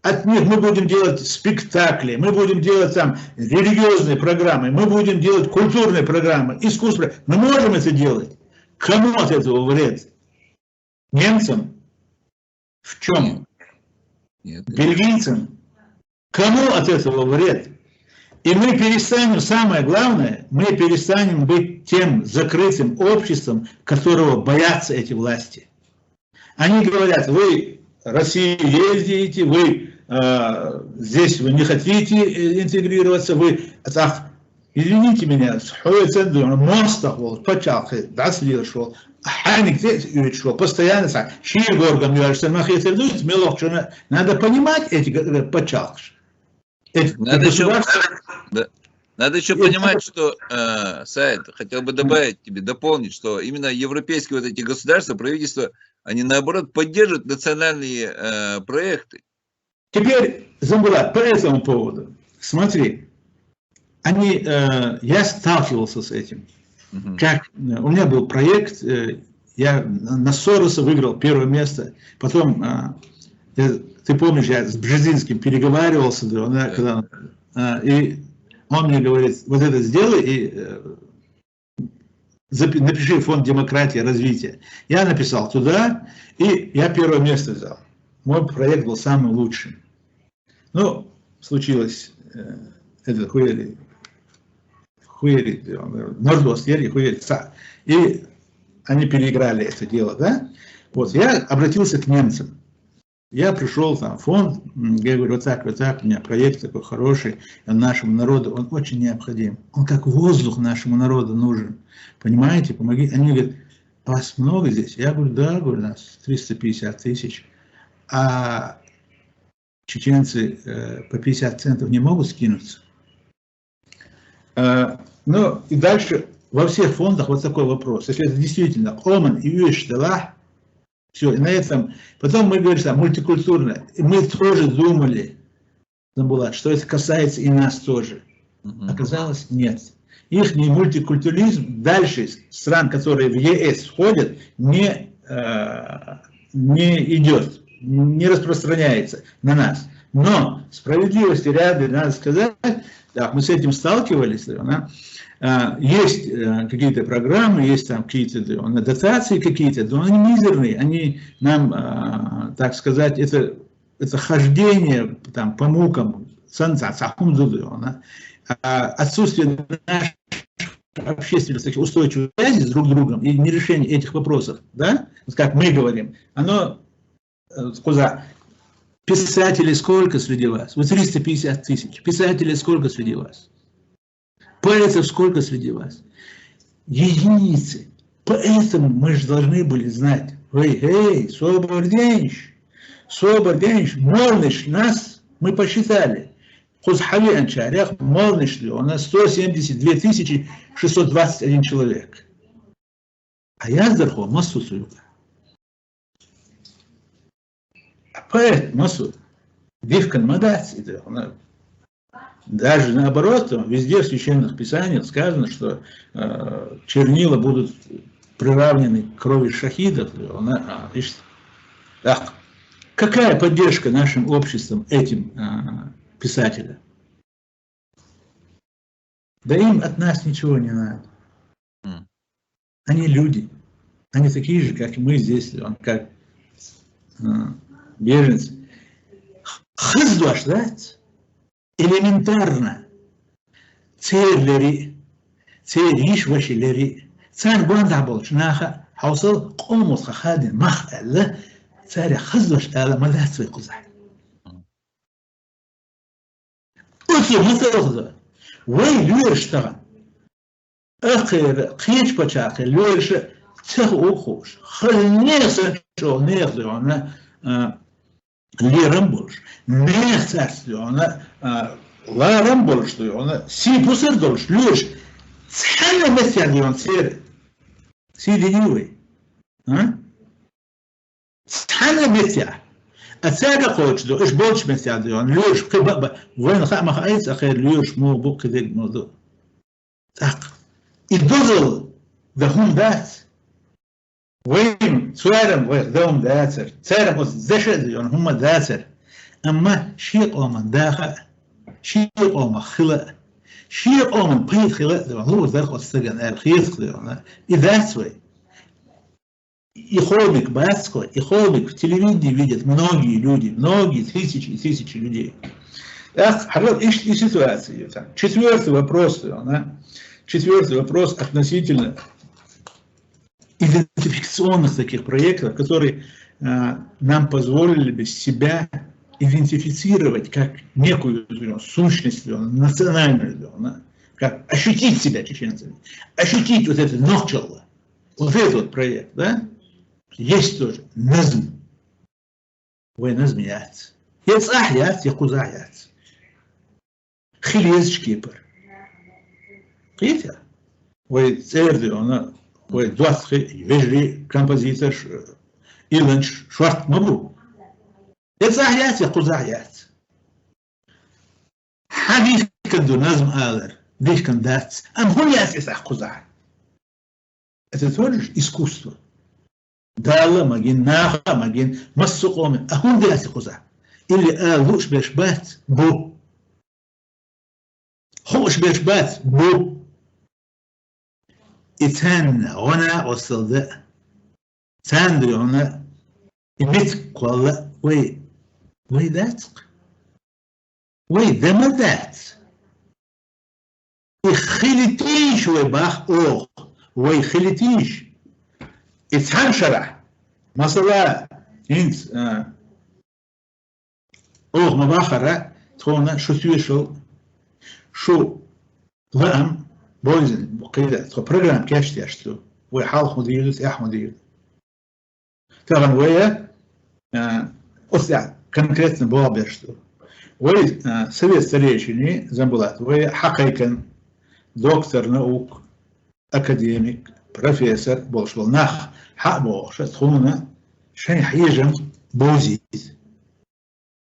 От них мы будем делать спектакли, мы будем делать там религиозные программы, мы будем делать культурные программы, искусство. Мы можем это делать. Кому от этого вред? Немцам? В чем? Нет. Бельгийцам? Кому от этого вред? И мы перестанем, самое главное, мы перестанем быть тем закрытым обществом, которого боятся эти власти. Они говорят, вы Россию ездите, вы здесь вы не хотите интегрироваться, вы так, извините меня, постоянно надо понимать эти подчалки. Надо еще понимать, что, Саид, хотел бы добавить тебе, дополнить, что именно европейские вот эти государства, правительства, они наоборот поддерживают национальные проекты. Теперь, Замбулат, по этому поводу, смотри, я сталкивался с этим. Как, у меня был проект, я на Сороса выиграл первое место, потом, ты помнишь, я с Бжезинским переговаривался, и он мне говорит, вот это сделай и напиши фонд демократии и развития. Я написал туда, и я первое место взял. Мой проект был самым лучшим. Ну, случилось, это хуери, Нордост, и они переиграли это дело, да? Вот, я обратился к немцам. Я пришел там в фонд, я говорю, вот так, у меня проект такой хороший, нашему народу, он очень необходим. Он как воздух нашему народу нужен. Понимаете, помогите. Они говорят, вас много здесь? Я говорю, да, говорю, нас 350 тысяч. А чеченцы по 50 центов не могут скинуться. Ну и дальше во всех фондах вот такой вопрос. Если это действительно Оман и Юэшталах, все, и на этом. Потом мы говорим, что мультикультурно. И мы тоже думали, что это касается и нас тоже. Оказалось, нет. Их мультикультуризм дальше стран, которые в ЕС входят, не идет, не распространяется на нас. Но справедливости ряда, надо сказать, да, мы с этим сталкивались, есть какие-то программы, есть там какие-то дотации какие-то, но они мизерные, они нам, так сказать, это хождение там, по мукам, отсутствие нашей общественной устойчивой связи с друг другом и нерешение этих вопросов, да, как мы говорим, оно, куда писателей сколько среди вас? Вот 350 тысяч. Писателей сколько среди вас? Поэтов сколько среди вас? Единицы. Поэтому мы же должны были знать. Эй, Соборденич, Молныш, нас мы посчитали. Хузхави Анчарях, Молныш, у нас 172 621 человек. А я сдоху массу суюка. Поэт массу. Дивкан Мадас. Даже наоборот, везде в священных писаниях сказано, что чернила будут приравнены к крови шахидов. Какая поддержка нашим обществом этим писателям? Да им от нас ничего не надо. Они люди. Они такие же, как и мы здесь, как беженцы. Хыздуаш, да? Элементарно. تيرلري تيريش وشلري تان بوند عبولش ناخا حوصل قوموس خادن مخ الله تاري خزوش الله ما ذات في قزح أصل مثل وين ليرشتغل أخير قيش بتشاق ليرش تخو خوش خل نيس شو نيس ليونا ليرمبولش نيس أس ليونا لا رمبولش ليونا سي بوسر دولش ليرش تحنا مثل ليون سير سيدي نيوي ها تحنا مثل أتساعد قوتش دو إيش بولش مثل ليون ليرش قبا وين خا خايس أخير ليرش مو بوك ذي الموضوع تاق الدوزل ده هم ذات وين سوارم وين دوم ذاتر سارم وس زشد ليون هم ذاتر أما شيء قوم داخل شيء قوم خلق شيء قوم بيت خلق ليون هو ذاك السجن الخيط ليون إذا سوي يخربك باسكو يخربك в телевидении видят многие люди, многие тысячи людей. Так, и ситуация. Четвертый вопрос относительно идентификационных таких проектов, которые нам позволили бы себя идентифицировать как некую сущность, национальную, как ощутить себя чеченцами, ощутить вот это нохчало, вот этот вот проект, да? Есть тоже назм. Ой, назм яц. Яц яц, якуза яц. Хилез шкипер. Видите? Ой, церди, она, ой, 20 вежли композитор Иланч Шварт Мабру. Яц яц, якуза яц. Хадис каду назм алер. Диш кандац. Амху яц яц якуза. Это тоже искусство. دالة ماجين ناخا ماجين مسقوم أهون دي أسقوزا اللي قالوش بيشبات بو خوش بيشبات بو إتان غنا والصدق تان دي غنا إبتك والله وي ذاتك وي دم ذات إخلتيش ويباخ أوغ وي خلتيش إتحان شرح مثلا إنت أوه مباخرة تقولنا شو تيشل شو لأم بوزن بقيدة تقول برنامج كاش تيشتو ويحال مدير إح مدير طبعا ويا أسرع كونكريتنا بواب يشتو وي سويت سريشني زنبولات ويا حقيقة دكتور نوك أكاديميك بروفيسور بولشول ناخ حق بوش تخونا شيء حيجم بوزيد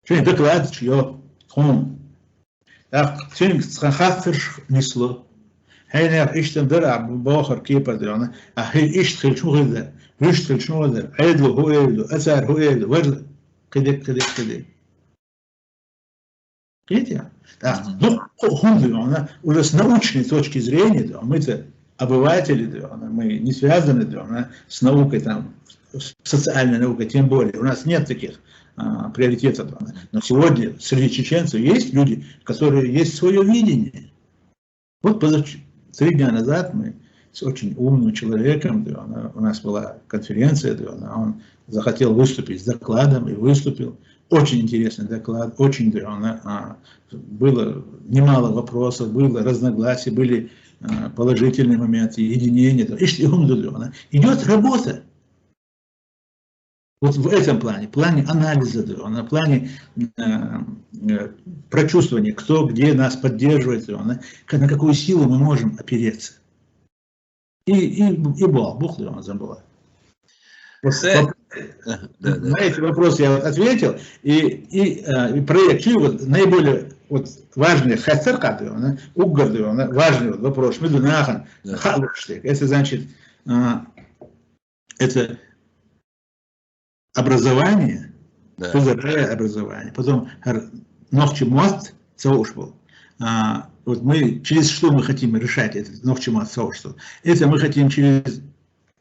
شيء دكلاد شيو تخون شيء تخاطر نسلو هنا إيشتن درع بآخر كيبر درانا هي إيشتخل شو هذا ويشتخل شو هذا عيدلو هو عيدلو أثر هو عيدلو وجل كده видите? Ну, он, уже с научной точки зрения, мы-то обыватели, мы не связаны с наукой, там, социальной наукой, тем более. У нас нет таких приоритетов. Но сегодня среди чеченцев есть люди, которые есть свое видение. Вот 3 дня назад мы с очень умным человеком, у нас была конференция, он захотел выступить с докладом и выступил. Очень интересный доклад, очень было немало вопросов, было разногласий, были положительные моменты, единения. Идет работа. Вот в этом плане анализа, на плане прочувствования, кто где нас поддерживает, на какую силу мы можем опереться. И Бог забыл. На эти вопросы я ответил, и проект вот, наиболее важный хасаркады, угарды, важный вопрос, это значит, это образование, образование, потом нохчемот соушбол. Вот мы через что мы хотим решать этот нохчемот соушбол? Это мы хотим через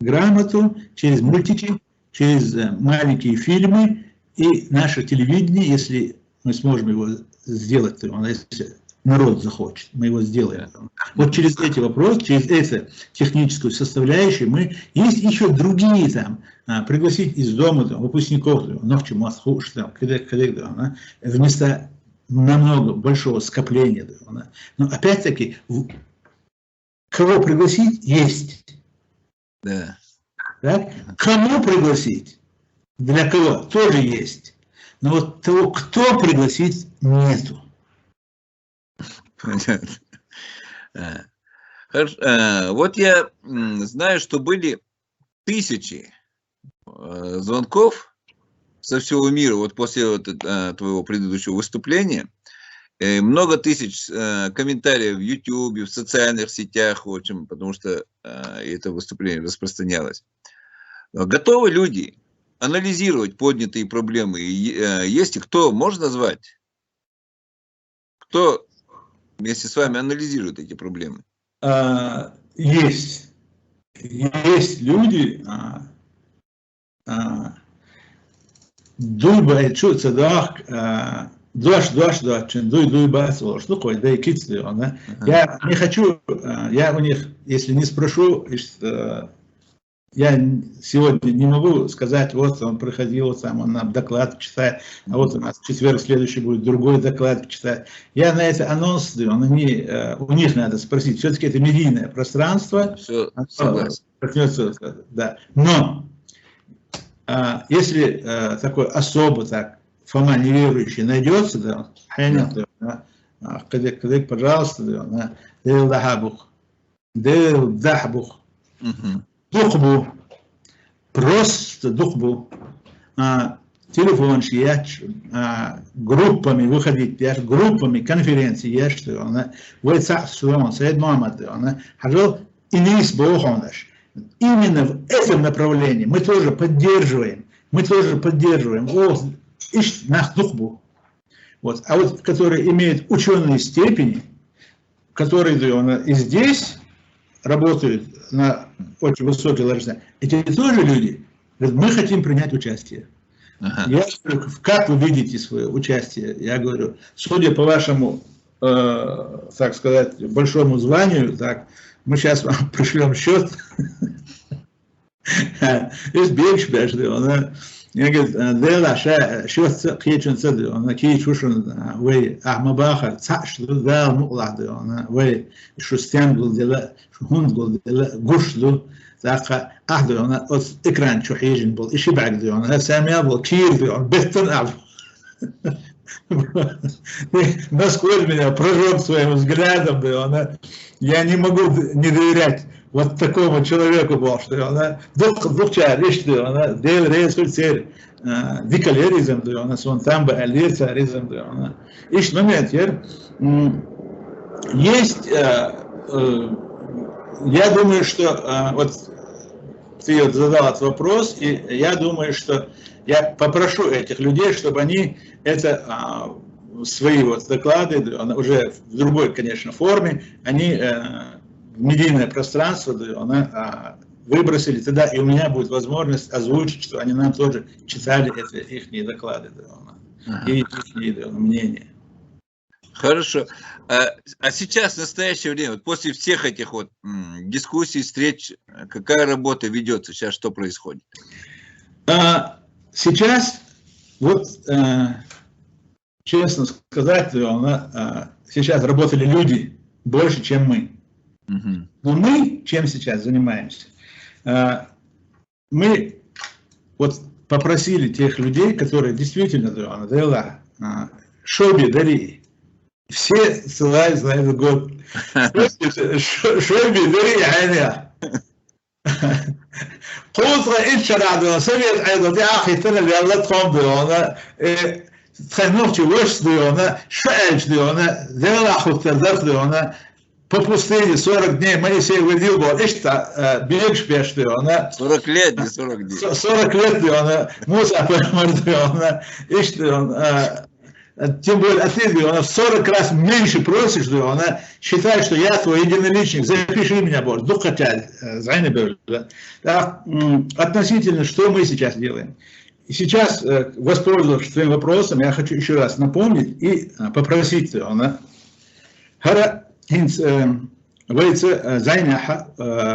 грамоту, через мультики, через маленькие фильмы и наше телевидение, если мы сможем его сделать, если народ захочет, мы его сделаем. Вот через эти вопросы, через эту техническую составляющую, есть еще другие там, пригласить из дома там, выпускников, вместо намного большого скопления. Но опять-таки, кого пригласить, есть. Да. Так? Кому пригласить, для кого, тоже есть. Но вот того, кто пригласить, нету. Понятно. Хорошо. Вот я знаю, что были тысячи звонков со всего мира, вот после твоего предыдущего выступления, много тысяч комментариев в YouTube, в социальных сетях, в общем, потому что это выступление распространялось. Готовы люди анализировать поднятые проблемы? Есть и кто, можно назвать? Кто вместе с вами анализирует эти проблемы? Есть. Есть люди, дуй цедах, я не хочу, я у них, если не спрошу, я сегодня не могу сказать, вот он приходил, сам он нам доклад читает, а вот у нас в четверг следующий будет другой доклад читать. Я на это анонс даю, у них надо спросить, все-таки это медийное пространство. Все, согласен. Да. Но если такой особо так, Фома неверующий найдется, да, пожалуйста, духбу, просто духбу, телефон, группами выходить, группами конференции, именно в этом направлении мы тоже поддерживаем, вот, а вот которые имеют ученые степени, которые и здесь работают на очень высокой должности, эти тоже люди, говорят, мы хотим принять участие. Я говорю, как вы видите свое участие? Я говорю, судя по вашему, так сказать, большому званию, так, мы сейчас вам пришлем счет. Есть бегшбеш, да, я говорю, да, счет кечен цеды, он кечушен, вы ахмабахар, цаш, да, муклады, вы шустян гулдела, шухунд гулдела, гушлу, так, ахды, он от экран чухижен был, ищи баг, да, он самия был, кир, да, он беттон аб. Насколько меня прожег своим взглядом, да, я не могу не доверять вот такому человеку был, что она двухчар, что она дел результат дикалеризм, да, она сон там бы алирцаризм, да, она. Ищ момент, есть, я думаю, что вот ты вот задал этот вопрос, и я думаю, что я попрошу этих людей, чтобы они это свои вот доклады, уже в другой, конечно, форме, они в медийное пространство выбросили, тогда и у меня будет возможность озвучить, что они нам тоже читали их доклады, и их мнения. Хорошо. А сейчас, в настоящее время, вот после всех этих вот дискуссий, встреч, какая работа ведется? Сейчас что происходит? Сейчас, вот, честно сказать, сейчас работали люди больше, чем мы. Но мы чем сейчас занимаемся? Мы вот попросили тех людей, которые действительно шоби дари. Все ссылаются на этот год. Шоби дари, Аня. قوطرة إيش شرعنا سميت أيضا دي أخي ترى اللي الله تقوم ديونا تخنوكي وش ديونا شعج ديونا ديونا أخو تردف ديونا по пустыне 40 дней Моисей водил, говорит, ишь-то бег шпеш диона. 40 лет, не 40 дней. 40 лет диона, Муса помер диона, ишь диона. Тем более, а ты, диона, в 40 раз меньше просишь, диона, считай, что я твой единоличник, запиши меня, Боже, дух хотят, относительно, что мы сейчас делаем. И сейчас, воспользовавшись твоим вопросом, я хочу еще раз напомнить и попросить диона, Хара хинц вейца зайняха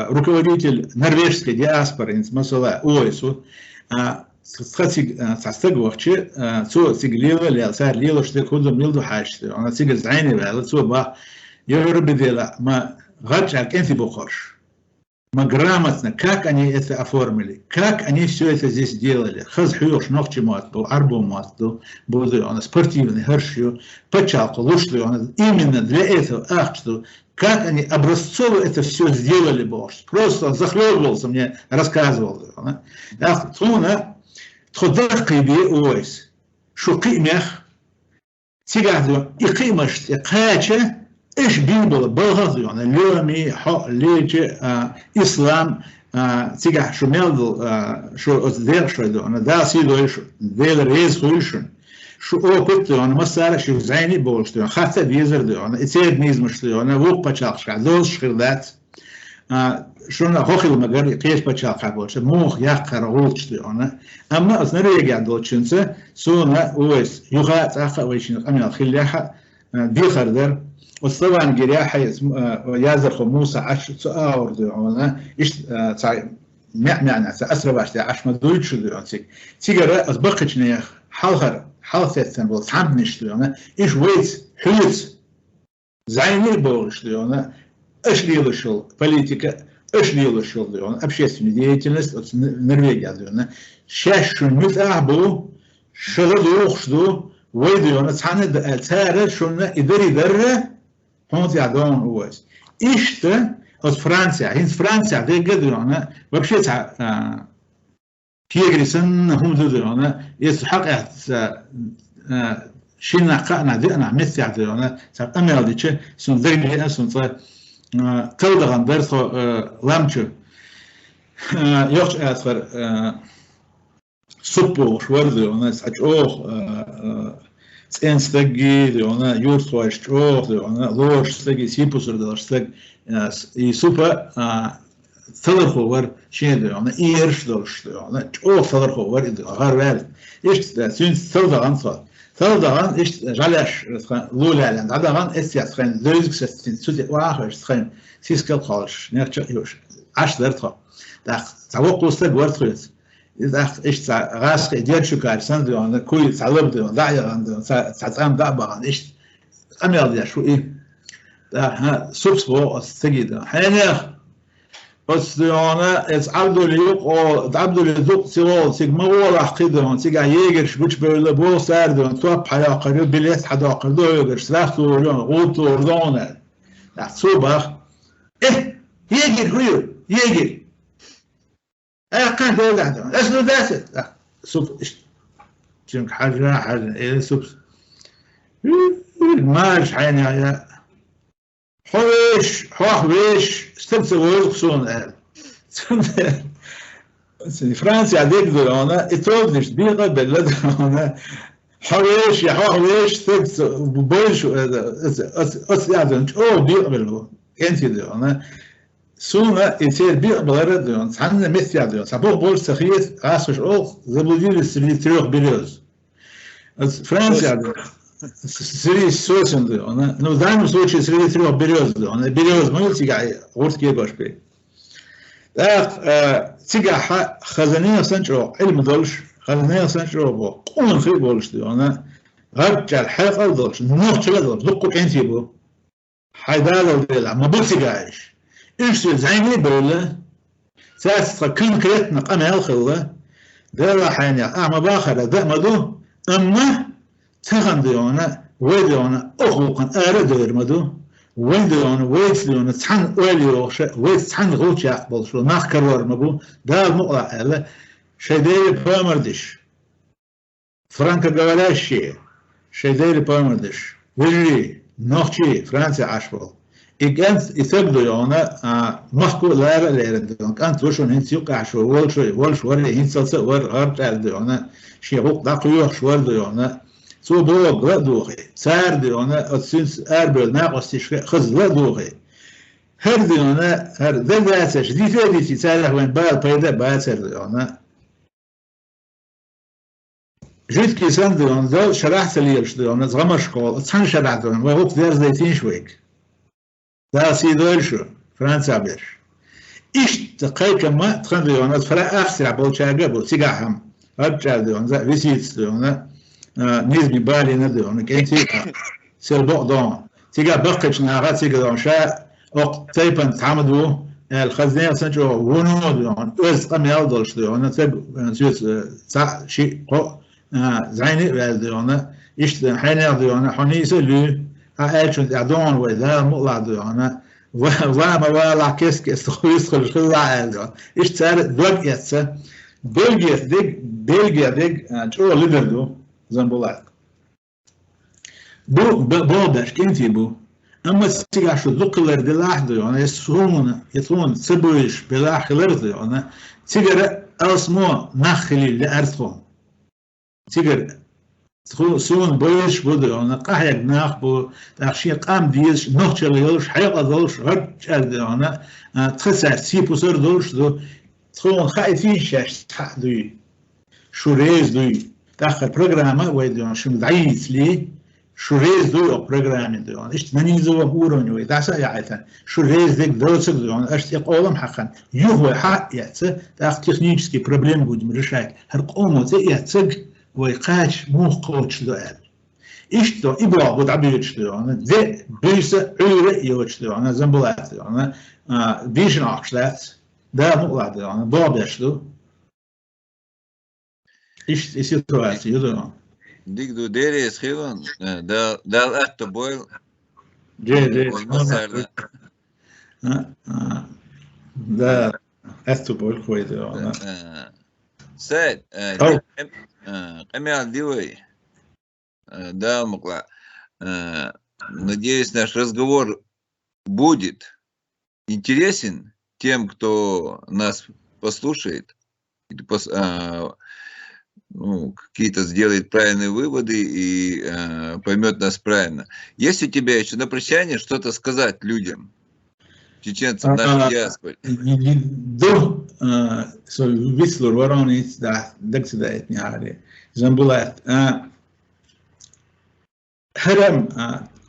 руководитель норвежской диаспоры инц масала ойсу схатиг састагвахчи цо сиглила лялсар лила что кудум милду хашты она сигл зайне вала цо ба евробидела ма гачак энти бухарш. Мы грамотно, как они это оформили, как они все это здесь делали. Хазхюш, ногчемат был, арбомат был, он спортивный, хорошо, почалку, лучше он именно для этого, что как они образцово это все сделали, Боже. Просто он захлебывался, мне рассказывал. Туна, тходах киби уйс, шукимях, тигаду, и кимаш, и кача, إيش بيبل بلغز يعني لومي حق ليج إسلام تيجي شو ميلدل شو أصدق شو ده أنا ده سيدو إيش ده رئيس خويشون شو أو كنت أنا مسألة شو زيني بولش ده حتى بيزر ده أنا إتياد نيز مش ده أنا وق بتشاقش عدوش خردات شو أنا خوخي المجال قيش بتشاق بولش موخ يقرأ غولش ده أنا أما أصلا رجع دوتشنسة سونا ويس يخاط أخا ويشين أمين الخليحة دي خردر وطبعا جريحة يازر موسى عش تأور دعونا إيش معنى أسرع باش عش ما دويتش دعونا تيجي أسبقش نيخ حالثة بول تعبنش دعونا إيش ويت حيوت زعيني بولش دعونا إيش ليلشل بوليتيكا إيش ليلشل دعونا общественный деятельность Норвегия دعونا شاش متعبو شغل يخشدو ويدعونا تعند تارة شلنا يدري هون يعدون هوس إيشته от Франция, из Франции, где говорят, вообще كيغريسن هم ذو يستحق شينا قانا دينا مثل عدنا سب أمير ديشة سون ذريمي أسون صار كودغان برثو لامشو يوش أثر سبو شوردو ناس أجوه إنستجي لأنا يورثوش أجوه لأنا لوش استجي سيبوسر دلستج и супа таларховар шеде ана ирш долште ана о таларховар иде гарвал ишт син талдаган са талдаган ишт жалаш лулалан даган эсяс хан лözгсестин суде вахш хан сискал халш нерч юш аш дертха да тавоккуста гвартхуц إذا إيش غاس ديال شو كارسان ده أنا كوي تعلم ده ضايع عنده تعلم ده بعض إيش أمير ده شو إيه ده سبسبو استجد حينه بس أنا عبدو ليوق أو عبدو ليوق سوى سيجما ولا حقيقة سيجا يجرش بيش بيلا بو سارد تواب حياة قريب بليس حدا قريب يجرش سلاخ توريون غوت توردونه ده صوبخ إيه يجر هو يجر كان ده ده اسمه داسة سوب شنك حاجة إيه سوب ماش حين يا حوش استبصر ويرقصون فرنسا عديك دولنا اتوقنش بيغة بلد هنا حوش يا حوش استبصر ببولش أسيادن أو بيغة بلو كنتي دولنا سونا يصير بيقبل دون عندنا مثل دون سبب بول سخيث عاصش أو زبودين السريتروح بلوز فرنسا سري سوسن دون но в данном случае сритроح بلوز دون بلوز ما يلتقى غورت كي باش بي ده تيجا خزانية سنجرو علم دولش خزانية سنجرو بو قون خي بولش دون رجع الحلقة دولش نوخ دولش دقوا كنتي بو حيدالو ديلا ما بوتيجاش إيش زعيمي بروله ساس كونكريت نقام الخلة ده راح يعني أعمى باخر ده مدو أما تغنديونا ويديونا أخوكا أردير مدو ويديونا ويديونا تحن أولي روشة ويديونا غوش يقبل شو ناخ كرور مبو ده المقلع هلا شيديري بامردش فرانكا قولاش شيديري بامردش ويري نوخشي فرنسا عشبال إجانت يثبتوا يونا محكو لا ليردون كانت وشون هنت يقع شو والش وري هنت صلصة ور أرجع يونا شيء هو دقيق شوار يونا سو بوق لا دوغي سار يونا أتسنس أربل ناقص خز لا دوغي هر يونا هر ذا باسش دي فادي ساره وين بال بيدا باسر يونا جيت كيسان يونا ذا شرح سليش يونا زغمش قول تسان شرح يونا وهو كذا زيتين شويك ده سيدول شو فرنسا بير إيش تقيك ما تخنديون أتفرع أخسر عبول شاقة بو سيقاهم أرجع ديون ذا فيسيتس ديون نيزمي بالي نديون كنتي سيربوق دون تيجا بقيش ناغات تيجا دون شاء وقت تيبان تعمدو الخزنية سنجو ونو ديون وز قم يالدولش ديون تيب سيوت سا شيء قو زيني ديون إيش حين ديون حني سلو أعيشون أدون وذا مقلع ديون وما ولا كيسك استخويس خلش خلع ديون إيش صار دوق يتسا بلغيا ديك جو ليدر دو زنبولات بو باش كنتي بو اما سيغا شو ذكر دلاح ديون يسون سبويش بلاح خلر ديون سيغا اسمو نخلي لارثون سيغا سون بويش بو ديون قاحيق ناخ بو تاخشي قام ديش نوخشل يولش حيق دولش رجال ديون تخسر سيبوسر دولش دو تخون خايفين شاش تحدوي شو ريز دوي تاخر برنامج ويديون شو مدعيس لي شو ريز دوي برنامج ديون إيش تنيزو وبورون يوي دعسا يعيثن شو ريز ديك دوتس ديون إيش يقولهم حقا يهو حق يعتس تاخ تكنيكسكي بروبليم بود مرشاك هرقومو تي يعتس ويقاش مو قوتش دوال إيش تو إبوا بود عبيتش ديون ذي بيسا عيري يوتش ديون زنبولات ديون فيجن أكشلات ده مقلع ديون بابش دو إيش سيتواسي يدون ديك دو ديري سخيون ده أكتو بويل جي ده أكتو بويل كوي ديون سيد Эмиал Дивой, да, Мукла, надеюсь, наш разговор будет интересен тем, кто нас послушает, ну, какие-то сделает правильные выводы и поймет нас правильно. Есть у тебя еще на прощание что-то сказать людям, чеченцам нашей диаспоре? Да, вислор воронец, да, дексидает не ари. Замбулат. Харам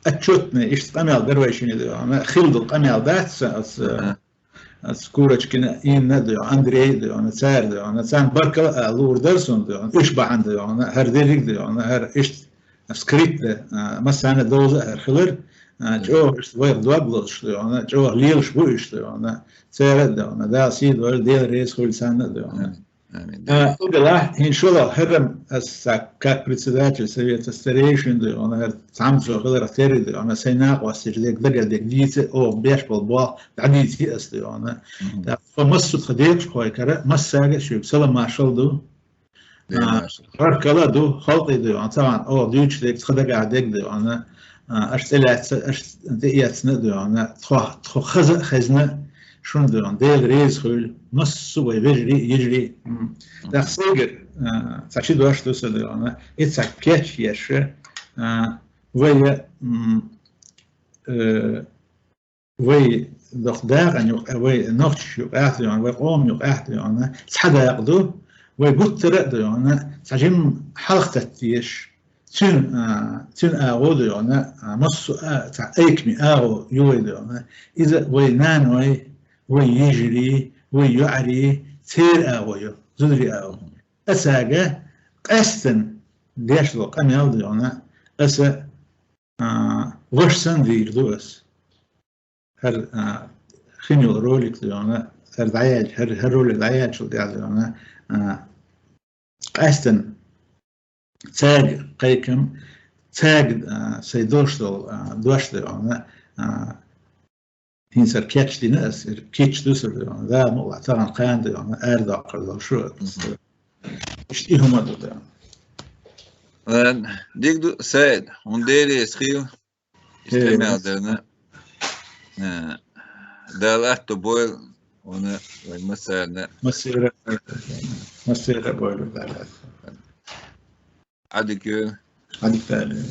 отчетный, иш камел дервешини да, хилдл камел да, с курочкина ин надо, Андрей да, он царь да, он цан барка лурдерсон да, иш баан да, он хардерик да, он хар иш скрит да, масана доза хар хилер. جو وير دوغلوس شو أنا جو ليل شو شو أنا سيرد أنا دا سيد ورد ديل رئيس كل سنة ده أنا أقول إن شاء الله هرم كك председатель совета старейшин ده أنا تعمل غير أثري ده أنا سيناق وسيرلك دقة دقيقة أو بيشبل بوا عديد أس ده أنا فمسوا خديج خوي كره مساق شو سلام ما شاء الله هركلا ده خلق ده أنا طبعا أو ديوش ده خدق عديد ده أنا أشتلت أشتيت ندوان تخ خزنة شون دوان ديل ريز خل نص ويجري يجري دخسيجر تشيد واش توصل إتسكتش يش وي دخدار أن وي نخش يقعدون ويقوم يقعدون تحدا يقدو ويقول تردون تجمع حلقة تيش تون أعود أنا مص تأكمي أعو يود أنا إذا وينان ويجري ويعري تير أعو زدري أعو أساقة قستن ليش لو قام يعود أنا أسا وشسن دير دوس هر خنيو رولك أنا هر دعياج هر رولك دعياج شو دي أنا قستن تاج قيكم تاج سيدوشتل دوشتل أنا هنسر كاتش دي ناس كاتش دوسر أنا ذا مولع طبعا قاند أنا أرد أقرض شو إشتيهم هذا ديك دو سيد ونديري سخيل استمع درنا دالات بويل ونا مسيرنا مسيرة بويل دالات عادي كيف عادي فعلا